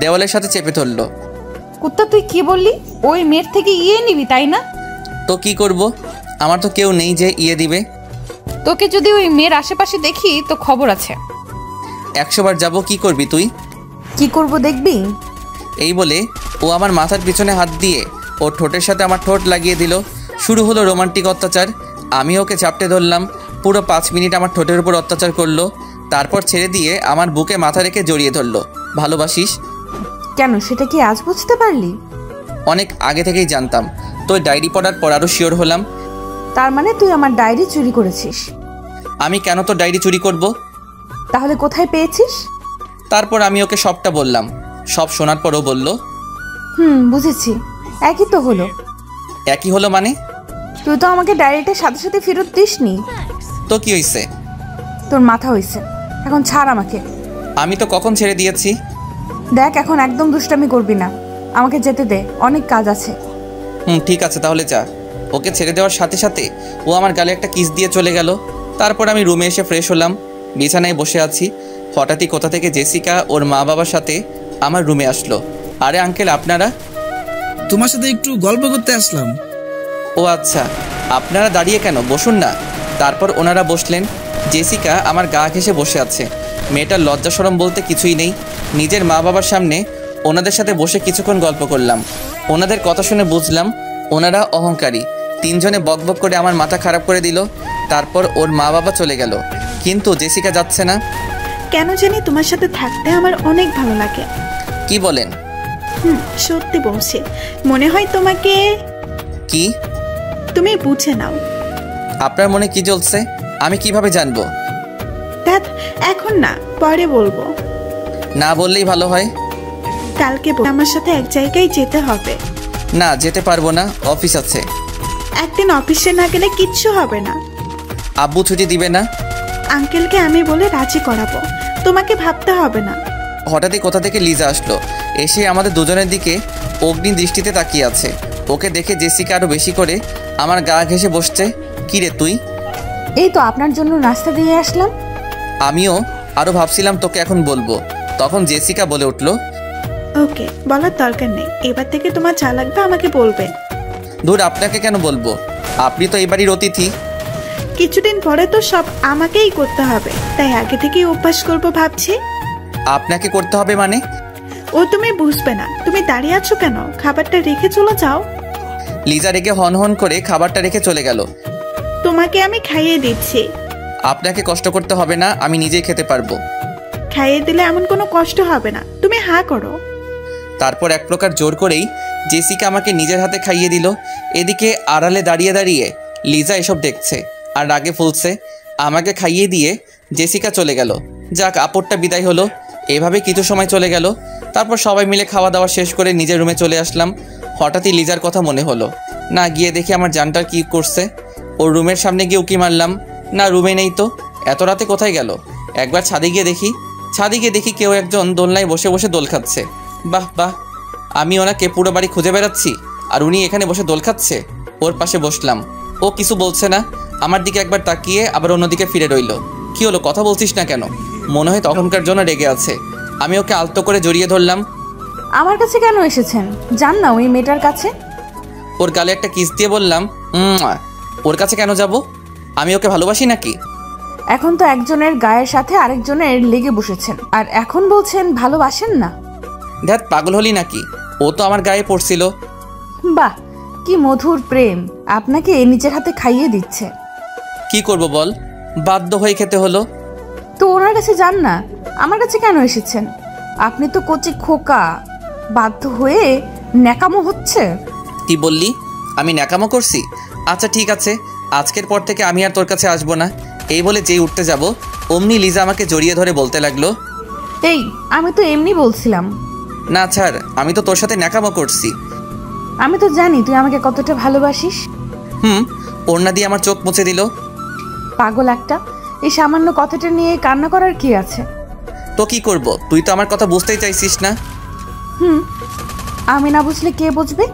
দেওয়ালের সাথে চেপে ধরলো। কুত্তা, তুই কি বললি? ওই মেয়ের থেকে ইয়ে নিবি, তাই না? তো কি করব? আমার তো কেউ নেই যে ইয়ে দিবে। তোকে যদি ওই মেয়ের আশেপাশে দেখি তো খবর আছে। 100 বার যাবো। কি করবি তুই? কি করব দেখবি। এই বলে ও আমার মাথার পিছনে হাত দিয়ে ওর ঠোঁটের সাথে আমার ঠোঁট লাগিয়ে দিল। শুরু হলো রোমান্টিক অত্যাচার। আমি ওকে চাপটে ধরলাম। পুরো 5 মিনিট আমার ঠোঁটের উপর অত্যাচার করলো, তারপর ছেড়ে দিয়ে আমার বুকে মাথা রেখে জড়িয়ে ধরলো। ভালোবাসিস? কেন, সেটা কি আজ বুঝতে পারলি? অনেক আগে থেকেই জানতাম। তোর ডায়েরি পড়ার পর আরও শিওর হলাম। তার মানে তুই আমার ডায়েরি চুরি করেছিস? আমি কেন তোর ডায়েরি চুরি করব? তাহলে কোথায় পেয়েছিস? তারপর আমি ওকে সবটা বললাম। সব শোনার পরও বলল, বুঝেছি, একই তো হলো। একই হলো মানে? তুই তো আমাকে ডায়েরিটা সাথে সাথে ফেরত দিসনি। তো কি হয়েছে? তোর মাথা হয়েছে, এখন ছাড় আমাকে। আমি তো কখন ছেড়ে দিয়েছি। দেখ, এখন একদম দুষ্টামি করবি না, আমাকে যেতে দে, অনেক কাজ আছে। ঠিক আছে, তাহলে যা। ওকে ছেড়ে দেওয়ার সাথে সাথে ও আমার গালে একটা কিস দিয়ে চলে গেল। তারপর আমি রুমে এসে ফ্রেশ হলাম, বিছানায় বসে আছি। হঠাৎই কোথা থেকে জেসিকা ওর মা বাবার সাথে আমার রুমে আসলো। আরে আঙ্কেল, আপনারা? তোমার সাথে একটু গল্প করতে আসলাম। ও আচ্ছা, আপনারা দাঁড়িয়ে কেন? বসুন না। তারপর ওনারা বসলেন। জেসিকা আমার গা ঘেঁষে বসে আছে। মেয়েটার লজ্জা শরম বলতে কিছুই নেই। নিজের মা বাবার সামনে ওনাদের সাথে বসে কিছুক্ষণ গল্প করলাম। ওনাদের কথা শুনে বুঝলাম ওনারা অহংকারী। 3 জনে বকবক করে আমার মাথা খারাপ করে দিল। তারপর ওর মা বাবা চলে গেল, কিন্তু জেসিকা যাচ্ছে না। কেন জানি তোমার সাথে থাকতে আমার অনেক ভালো লাগে। কি বলেন? সত্যি বলছি, মনে হয় তোমাকে। কি? তুমি বুঝে নাও। আপনার মনে কি চলছে আমি কিভাবে জানবো? ধ্যাৎ, এখন না, পরে বলবো। না বললেই ভালো হয়। কালকে আমার সাথে এক জায়গায় যেতে হবে। না, যেতে পারবো না, অফিস আছে। একদিন অফিসে না গেলে কিচ্ছু হবে না। আব্বু ছুটি দিবে না? আঙ্কেলকে আমি বলে রাজি করাবো, তোমাকে ভাবতে হবে না। হঠাৎই কোথা থেকে লিজা আসলো, এসে আমাদের দুজনের দিকে অগ্নি দৃষ্টিতে তাকিয়ে আছে। ওকে দেখে জেসিকা আরো বেশি করে আমার গা ঘেঁষে বসছে। কি রে তুই? এই তো আপনার জন্য নাস্তা দিয়ে আসলাম। আমিও আরো ভাবছিলাম তোকে এখন বলবো, তখন জেসিকা বলে উঠলো, ওকে, বলার দরকার নেই। এবার থেকে তোমার যা লাগবে আমাকে বলবে। ধুর, আপনাকে কেন বলবো? আপনি তো এই বাড়ির অতিথি। কিছুদিন পরে তো সব আমাকেই করতে হবে, তাই আগে থেকেই অভ্যাস করবো ভাবছি। আপনাকে করতে হবে মানে? ও তুমি বুঝবে না। তুমি দাঁড়িয়ে আছো কেন? খাবারটা রেখে চলে যাও। লিজা রেগে হন হন করে খাবারটা রেখে চলে গেল। তোমাকে আমি খাইয়ে দিচ্ছি। আপনাকে কষ্ট করতে হবে না, আমি নিজেই খেতে পারবো। খাইয়ে দিলে এমন কোনো কষ্ট হবে না, তুমি হা করো। তারপর এক প্রকার জোর করেই জেসিকা আমাকে নিজের হাতে খাইয়ে দিল। এদিকে আড়ালে দাঁড়িয়ে দাঁড়িয়ে লিজা এসব দেখছে আর রাগে ফুলছে। আমাকে খাইয়ে দিয়ে জেসিকা চলে গেল। যাক, আপদটা বিদায় হলো। এভাবে কিছু সময় চলে গেল। তারপর সবাই মিলে খাওয়া দাওয়া শেষ করে নিজের রুমে চলে আসলাম। হঠাৎই লিজার কথা মনে হলো। না, গিয়ে দেখি আমার জানটার কি করছে। ওর রুমের সামনে গিয়ে উকি মারলাম, না রুমে নেই তো। এত রাতে কোথায় গেল? একবার ছাদে গিয়ে দেখি কেউ একজন দোলনায় বসে বসে দোল খাচ্ছে। বাহ বাহ, আমি ওনাকে পুরো বাড়ি খুঁজে বেড়াচ্ছি আর উনি এখানে বসে দোল খাচ্ছে। ওর পাশে বসলাম। ও কিছু বলছে না, আমার দিকে একবার তাকিয়ে আবার অন্যদিকে ফিরে রইল। কি হলো, কথা বলছিস না কেন? মনে হয় তখনকার জন্য রেগে আছে। আমি ওকে আলতো করে জড়িয়ে ধরলাম। আমার কাছে কেন এসেছেন? যান না ওই মেয়েটার কাছে। ওর গালে একটা কিস দিয়ে বললাম, ওর কাছে কেন যাব? আমি ওকে ভালোবাসি নাকি? এখন তো একজনের গায়ের সাথে আরেকজনের লেগে বসেছেন, আর এখন বলছেন ভালোবাসেন না। ধ্যাত, পাগল হলি নাকি? ও তো আমার গায়ে পড়ছিল। বাহ, কি মধুর প্রেম! আপনাকে নিজের হাতে খাইয়ে দিচ্ছে। কি করব বল, বাধ্য হয়ে খেতে হলো। তো ওনার কাছে যান না, আমার কাছে কেন এসেছেন? আপনি তো কচি খোকা, বাধ্য হয়ে ন্যাকামো হচ্ছে। কি বললি? আমি ন্যাকামো করছি? আচ্ছা ঠিক আছে, আজকের পর থেকে আমি আর তোর কাছে আসবো না। এই বলে যেই উঠতে যাব অমনি লিজা আমাকে জড়িয়ে ধরে বলতে লাগলো, এই আমি তো এমনি বলছিলাম। না ছাড়, আমি তো তোর সাথে ন্যাকামো করছি। আমি তো জানি তুই আমাকে কতটা ভালোবাসিস। ওড়না দিয়ে আমার চোখ মুছে দিল। পাগল একটা, এই সামান্য কথাটা নিয়ে কান্না করার কি আছে? তো কি করব, তুই তো আমার কথা বুঝতেই চাইছিস না। আমি না বুঝলে কে বুঝবে?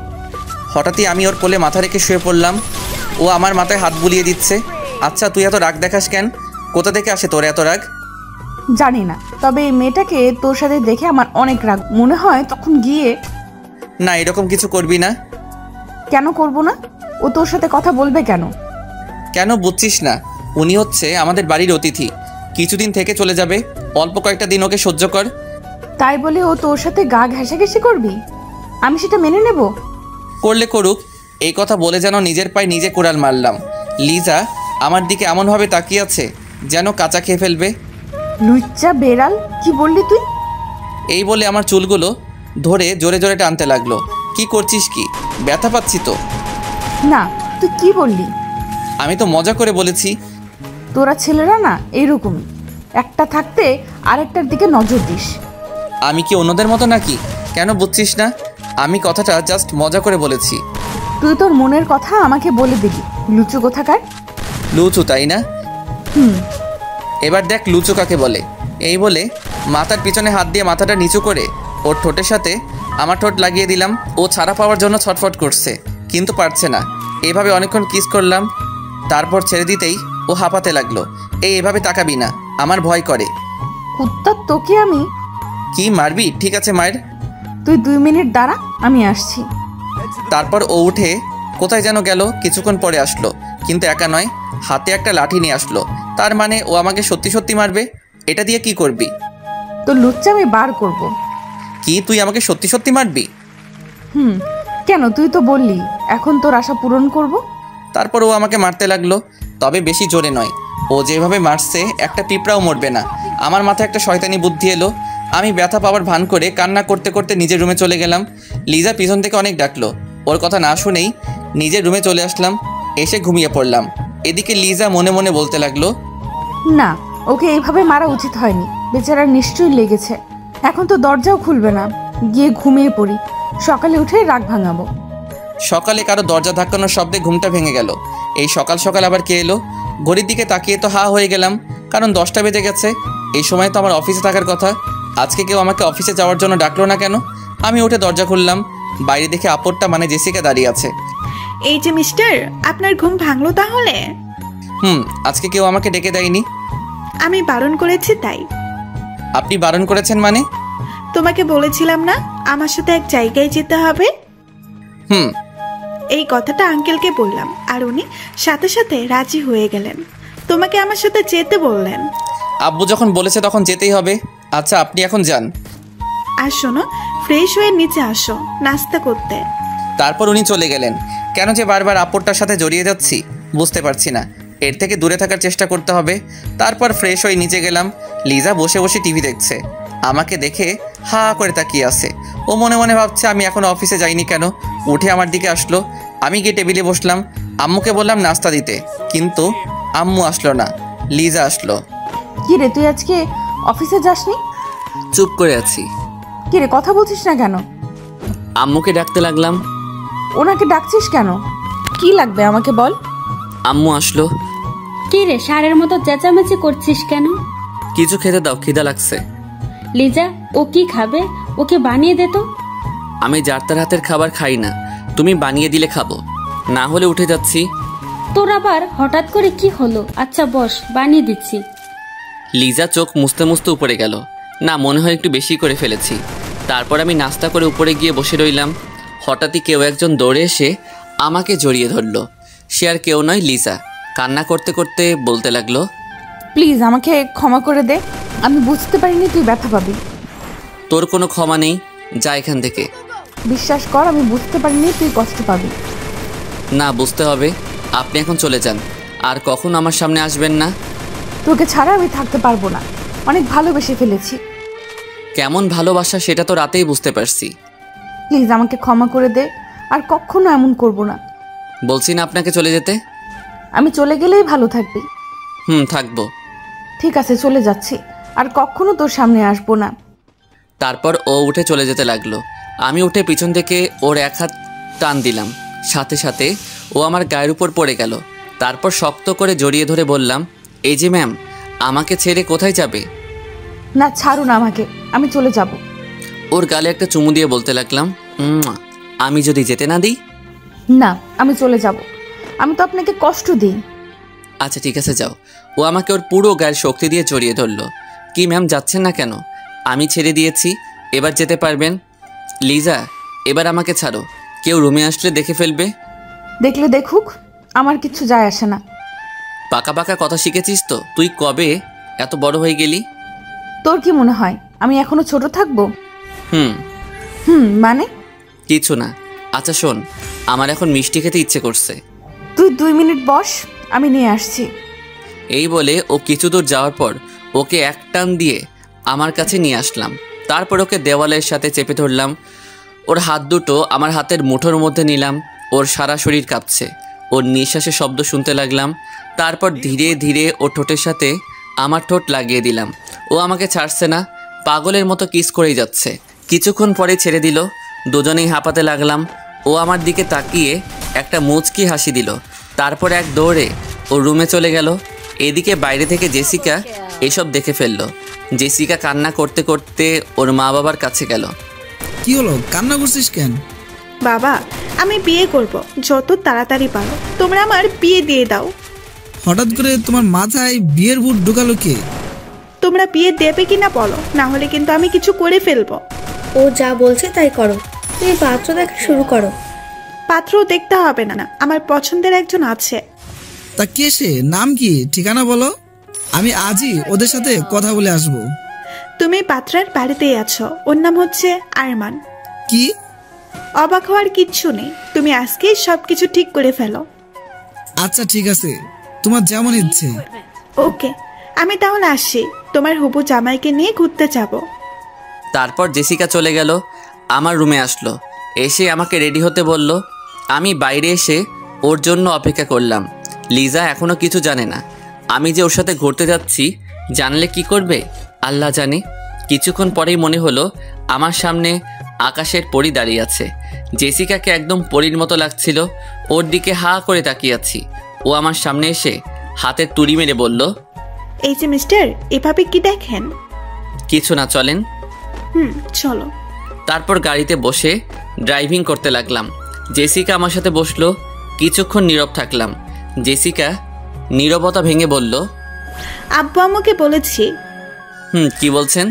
হঠাৎই আমি ওর কোলে মাথা রেখে শুয়ে পড়লাম। ও আমার মাথায় হাত বুলিয়ে দিচ্ছে। আচ্ছা, তুই এত রাগ দেখাস কেন? কোথা থেকে আসে তোর এত রাগ? জানি না, তবে এই মেয়েটাকে তোর সাথে দেখে আমার অনেক রাগ মনে হয়। তখন গিয়ে না, এরকম কিছু করবি না। কেন করব না? ও তোর সাথে কথা বলবে কেন? কেন বুঝছিস না? উনি হচ্ছে আমাদের বাড়ির অতিথি, কিছুদিন থেকে চলে যাবে। অল্প কয়েকটা দিন ওকে সহ্য কর। তাই বলে ও তোর সাথে গা ঘেঁষাঘেঁষি করবি? আমি সেটা মেনে নেব? করলে করুক, এই কথা বলে যেন নিজের পায়ে নিজে কোড়াল মারলাম। লিজা আমার দিকে এমনভাবে তাকিয়ে আছে যেন কাঁচা খেয়ে ফেলবে। লুচ্চা বেড়াল, কি বললি তুই? এই বলে আমার চুলগুলো ধরে জোরে জোরে টানতে লাগলো। কি করছিস কি? ব্যথা পাচ্ছি তো। না, তুই কি বললি? আমি তো মজা করে বলেছি। তোরা ছেলেরা না এইরকমই, একটা থাকতে আরেকটার দিকে নজর দিস। আমি কি অন্যদের মতো নাকি? কেন বুঝছিস না? আমি কথাটা জাস্ট মজা করে বলেছি। তুই তোর মনের কথা আমাকে বলে দিবি, লুচু কোথাকার। লুচু, তাই না? এবার দেখ লুচু কাকে বলে। এই বলে মাথার পিছনে হাত দিয়ে মাথাটা নিচু করে ওর ঠোঁটের সাথে আমার ঠোঁট লাগিয়ে দিলাম। ও ছাড়া পাওয়ার জন্য ছটফট করছে, কিন্তু পারছে না। এইভাবে অনেকক্ষণ কিস করলাম। তারপর ছেড়ে দিতেই ও হাঁপাতে লাগলো। এভাবে তাকাবি না, আমার ভয় করে। কুত্তা, তোকে আমি। কি মারবি? ঠিক আছে মায়ের। তুই 2 মিনিট দাঁড়া, আমি আসছি। তারপর ও উঠে কোথায় যেন গেল। কিছুক্ষণ পরে আসলো, কিন্তু একা নয়, হাতে একটা লাঠি নিয়ে আসলো। তার মানে ও আমাকে সত্যি সত্যি মারবে। এটা দিয়ে কি করবি? তোর লুচ্চা আমি বার করব। কি, তুই আমাকে সত্যি সত্যি মারবি? কেন? তুই তো বললি এখন তোর আশা পূরণ করব। তারপর ও আমাকে মারতে লাগলো, তবে বেশি জোরে নয়। ও যেভাবে মারছে একটা পিঁপড়াও মরবে না। আমার মাথায় একটা শয়তানি বুদ্ধি এলো। আমি ব্যথা পাওয়ার ভান করে কান্না করতে করতে নিজের রুমে চলে গেলাম। লিজা পিছন থেকে অনেক ডাকলো। ওর কথা না শুনেই নিজের রুমে চলে আসলাম। এসে ঘুমিয়ে পড়লাম। এদিকে লিজা মনে মনে বলতে লাগলো, না, ওকে এইভাবে মারা উচিত হয়নি। বেচারার নিশ্চয়ই লেগেছে। এখন তো দরজাও খুলবে না, গিয়ে ঘুমিয়ে পড়ি, সকালে উঠে রাগ ভাঙাবো। সকালে কারো দরজা ধাক্কানোর শব্দে ঘুমটা ভেঙে গেল। এই সকাল সকাল আবার কে এলো? ঘড়ির দিকে তাকিয়ে তো হা হয়ে গেলাম, কারণ 10টা বেজে গেছে। এই সময় তো আমার অফিসে থাকার কথা। আজকে কেউ আমাকে অফিসে যাওয়ার জন্য ডাকলো না কেন? আমি উঠে দরজা খুললাম। বাইরে দেখে আপরটা মানে জেসিকা দাঁড়িয়ে আছে। এই যে মিস্টার, আপনার ঘুম ভাঙলো তাহলে? আজকে কেউ আমাকে ডেকে দেয়নি। আমি বারণ করেছি তাই। আপনি বারণ করেছেন মানে? তোমাকে বলেছিলাম না আমার সাথে এক জায়গায় যেতে হবে? এই কথাটা আঙ্কেলকে বললাম, আর উনি সাথে সাথে রাজি হয়ে গেলেন। তোমাকে আমার সাথে যেতে বললেন। আব্বু যখন বলেছে তখন যেতেই হবে। আচ্ছা, আপনি এখন যান। আর শোনো, ফ্রেশ হয়ে নিচে আসো নাস্তা করতে। তারপর উনি চলে গেলেন। কেন যে বারবার আপরটার সাথে জড়িয়ে যাচ্ছি বুঝতে পারছি না। এর থেকে দূরে থাকার চেষ্টা করতে হবে। তারপর ফ্রেশ হয়ে নিচে গেলাম। লিজা বসে বসে টিভি দেখছে। আমাকে দেখে হা করে তাকিয়ে আছে। ও মনে মনে ভাবছে আমি এখন অফিসে যাইনি কেন। উঠে আমার দিকে আসলো। আমি গিয়ে টেবিলে বসলাম। আম্মুকে বললাম নাস্তা দিতে, কিন্তু আম্মু আসলো না, লিজা আসলো। কি রে, তুই আজকে অফিসে যাসনি? চুপ করে আছি। কি রে, কথা বলছিস না কেন? আম্মুকে ডাকতে লাগলাম। ওনাকে ডাকছিস কেন? কি লাগবে আমাকে বল। আম্মু আসলো। কি রে, ষাঁড়ের মতো চেঁচামেচি করছিস কেন? কিছু খেতে দাও, খিদা লাগছে। লিজা, ও কি খাবে? ওকে বানিয়ে দে তো। আমি যার তার হাতের খাবার খাই না, তুমি বানিয়ে দিলে খাবো, না হলে উঠে যাচ্ছি। তোর আবার হঠাৎ করে কি হলো? আচ্ছা বস, বানিয়ে দিচ্ছি। লিজা চোখ মুছতে মুছতে উপরে গেল। না, মনে হয় একটু বেশি করে ফেলেছি। তারপর আমি নাস্তা করে উপরে গিয়ে বসে রইলাম। হঠাৎই কেউ একজন দৌড়ে এসে আমাকে জড়িয়ে ধরলো। সে আর কেউ নয়, লিজা। কান্না করতে করতে বলতে লাগলো, প্লিজ আমাকে ক্ষমা করে দে, আমি বুঝতে পারিনি তুই ব্যথা পাবি। তোর কোনো ক্ষমা নেই, যা এখান থেকে। বিশ্বাস কর, আমি বুঝতে পারিনি তুই কষ্ট পাবি। না, বুঝতে হবে। আপনি এখন চলে যান, আর কখন আমার সামনে আসবেন না। তোকে ছাড়া আমি থাকতে পারবো না, অনেক ভালোবেসে ফেলেছি। কেমন ভালোবাসা সেটা তো রাতেই বুঝতে পারছি। প্লিজ আমাকে ক্ষমা করে দে, আর কখনো এমন করব না। বলছি না আপনাকে চলে যেতে। আমি চলে গেলেই ভালো থাকবি। থাকবো। ঠিক আছে, চলে যাচ্ছি, আর কখনো তোর সামনে আসবো না। তারপর ও উঠে চলে যেতে লাগলো। আমি উঠে পিছন থেকে ওর এক হাত টান দিলাম, সাথে সাথে ও আমার গায়ের উপর পড়ে গেল। তারপর শক্ত করে জড়িয়ে ধরে বললাম, এই যে ম্যাম, আমাকে ছেড়ে কোথায় যাবে? না, ছাড়ুন আমাকে, আমি চলে যাব। ওর গালে একটা চুমু দিয়ে বলতে লাগলাম, আমি যদি যেতে না দিই? না, আমি চলে যাব, আমি তো আপনাকে কষ্ট দিই। আচ্ছা ঠিক আছে, যাও। ও আমাকে ওর পুরো গায়ের শক্তি দিয়ে জড়িয়ে ধরলো। কি ম্যাম, যাচ্ছেন না কেন? আমি ছেড়ে দিয়েছি, এবার যেতে পারবেন। লিজা, এবার আমাকে ছাড়ো, কেউ রুমে আসলে দেখে ফেলবে। দেখলে দেখুক, আমার কিচ্ছু যায় আসে না। পাকা পাকা কথা শিখেছিস তো? তুই কবে এত বড় হয়ে গেলি? তোর কি মনে হয় আমি এখনো ছোট থাকবো? হুম। মানে? কিছু না। আচ্ছা শোন, আমার এখন মিষ্টি খেতে ইচ্ছে করছে। তুই 2 মিনিট বস, আমি নিয়ে আসছি। এই বলে ও কিছু দূর যাওয়ার পর ওকে এক টান দিয়ে আমার কাছে নিয়ে আসলাম। তারপর ওকে দেওয়ালের সাথে চেপে ধরলাম। ওর হাত দুটো আমার হাতের মুঠোর মধ্যে নিলাম। ওর সারা শরীর কাঁপছে, ওর নিঃশ্বাসের শব্দ শুনতে লাগলাম। তারপর ধীরে ধীরে ও ঠোঁটের সাথে আমার ঠোঁট লাগিয়ে দিলাম। ও আমাকে ছাড়ছে না, পাগলের মতো কিস করেই যাচ্ছে। কিছুক্ষণ পরে ছেড়ে দিল। দুজনেই হাঁপাতে লাগলাম। ও আমার দিকে তাকিয়ে একটা মুচকি হাসি দিল। তারপর এক দৌড়ে ও রুমে চলে গেল। এদিকে বাইরে থেকে জেসিকা এসব দেখে ফেললো। জেসিকা কান্না করতে করতে ওর মা বাবার কাছে গেল। কি হলো, কান্না করছিস কেন? বাবা, আমি বিয়ে করব, যত তাড়াতাড়ি পারো তোমরা আমার বিয়ে দিয়ে দাও। হঠাৎ করে তোমার মাথায় বিয়ের ভূত ঢুকালো কে? তোমরা বিয়ে দেবে কিনা বলো, না হলে কিন্তু আমি কিছু করে ফেলবো। ও যা বলছে তাই করো, তুমি পাত্র দেখা শুরু করো। পাত্র দেখতে হবে না, আমার পছন্দের একজন আছে। তা কে সে? নাম কি, ঠিকানা বলো, আমি আজই ওদের সাথে কথা বলে আসবো। তুমি পাত্রের বাড়িতেই আছো, ওর নাম হচ্ছে আরমান। কি? অবাক হওয়ার কিচ্ছু নেই, তুমি আজকেই সবকিছু ঠিক করে ফেলো। আচ্ছা ঠিক আছে, তোমার যেমন ইচ্ছে। ওকে, আমি তাহলে আসছি, তোমার হবু জামাইকে নিয়ে ঘুরতে যাব। তারপর জেসিকা চলে গেল। আমার রুমে আসলো, এসে আমাকে রেডি হতে বলল। আমি বাইরে এসে ওর জন্য অপেক্ষা করলাম। লিজা এখনও কিছু জানে না আমি যে ওর সাথে ঘুরতে যাচ্ছি। জানলে কি করবে আল্লাহ জানে। কিছুক্ষণ পরেই মনে হলো আমার সামনে আকাশের পরী দাঁড়িয়ে আছে। জেসিকাকে একদম পরীর মতো লাগছিল। ওর দিকে হা করে তাকিয়ে আছি। ও আমার সামনে এসে হাতের তুড়ি মেরে বলল, এই যে মিস্টার, এভাবে কি দেখেন? কিছু না, চলেন। চলো। তারপর গাড়িতে বসে ড্রাইভিং করতে লাগলাম। জেসিকা আমার সাথে বসলো। কিছুক্ষণ নীরব থাকলাম। জেসিকা নীরবতা ভেঙে বলল, আব্বু আম্মুকে বলেছি। কি বলছেন?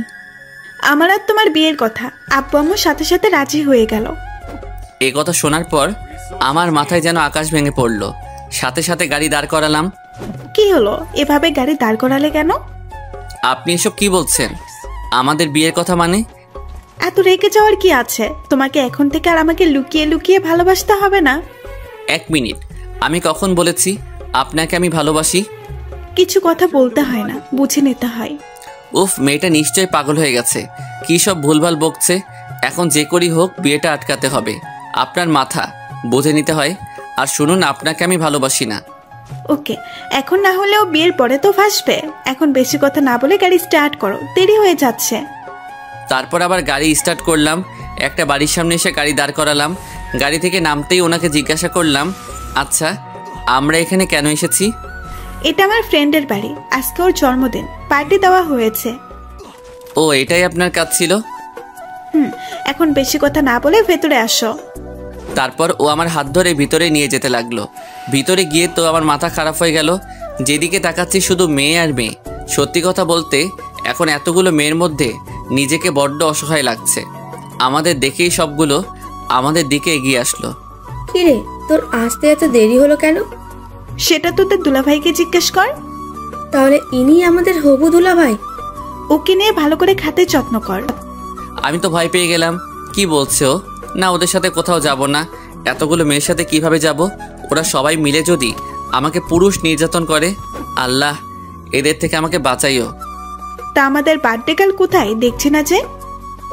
আমার আর তোমার বিয়ের কথা। আব্বু আম্মুর সাথে সাথে রাজি হয়ে গেল। এ কথা শোনার পর আমার মাথায় যেন আকাশ ভেঙে পড়ল। সাথে সাথে গাড়ি দাঁড় করালাম। কি হলো, এভাবে গাড়ি দাঁড় করালে কেন? আপনি এসব কি বলছেন? আমাদের বিয়ের কথা মানে? এত রেগে যাওয়ার কি আছে? তোমাকে এখন থেকে আর আমাকে লুকিয়ে লুকিয়ে ভালোবাসতে হবে না। 1 মিনিট, আমি কখন বলেছি আপনাকে আমি ভালোবাসি? কিছু কথা বলতে হয় না, বুঝে নিতে হয়। উফ, মেয়েটা নিশ্চয়ই পাগল হয়ে গেছে। কী সব ভুলভাল বকছে। এখন যে করি হোক বিয়েটা আটকাতে হবে। আপনার মাথা বুঝে নিতে হয়। আর শুনুন, আপনাকে আমি ভালোবাসি না। ওকে, এখন না হলেও বিয়ের পরে তো ফাঁসবে। এখন বেশি কথা না বলে গাড়ি স্টার্ট করো, দেরি হয়ে যাচ্ছে। তারপর আবার গাড়ি স্টার্ট করলাম। একটা বাড়ির সামনে এসে গাড়ি দাঁড় করালাম। গাড়ি থেকে নামতেই ওনাকে জিজ্ঞাসা করলাম, আচ্ছা আমরা এখানে কেন এসেছি? এটা আমার ফ্রেন্ডের বাড়ি, আজকে ওর জন্মদিন, পার্টি দেওয়া হয়েছে। ও, এটাই আপনার কাজ ছিল? এখন বেশি কথা না বলে ভেতরে আসো। তারপর ও আমার হাত ধরে ভিতরে নিয়ে যেতে লাগলো। ভিতরে গিয়ে তো আমার মাথা খারাপ হয়ে গেল। যেদিকে তাকাচ্ছি শুধু মেয়ে আর মেয়ে। সত্যি কথা বলতে এখন এতগুলো মেয়ের মধ্যে নিজেকে বড্ড অসহায় লাগছে। আমাদের দেখেই সবগুলো আমাদের দিকে এগিয়ে আসলো। কিরে, তোর আসতে এত দেরি হলো কেন? সেটা তোদের দুলাভাইকে জিজ্ঞেস কর। তাহলে ইনি আমাদের হবু দুলাভাই? ওকে নিয়ে ভালো করে খাতে যত্ন কর। আমি তো ভয় পেয়ে গেলাম। কি বলছো? না, ওদের সাথে কোথাও যাব না। এতগুলো মেয়ের সাথে কিভাবে যাব? ওরা সবাই মিলে যদি আমাকে পুরুষ নির্যাতন করে, আল্লাহ এদের থেকে আমাকে বাঁচাইও। তা আমাদের বার্থডে কাল কোথায় দেখছি না যে?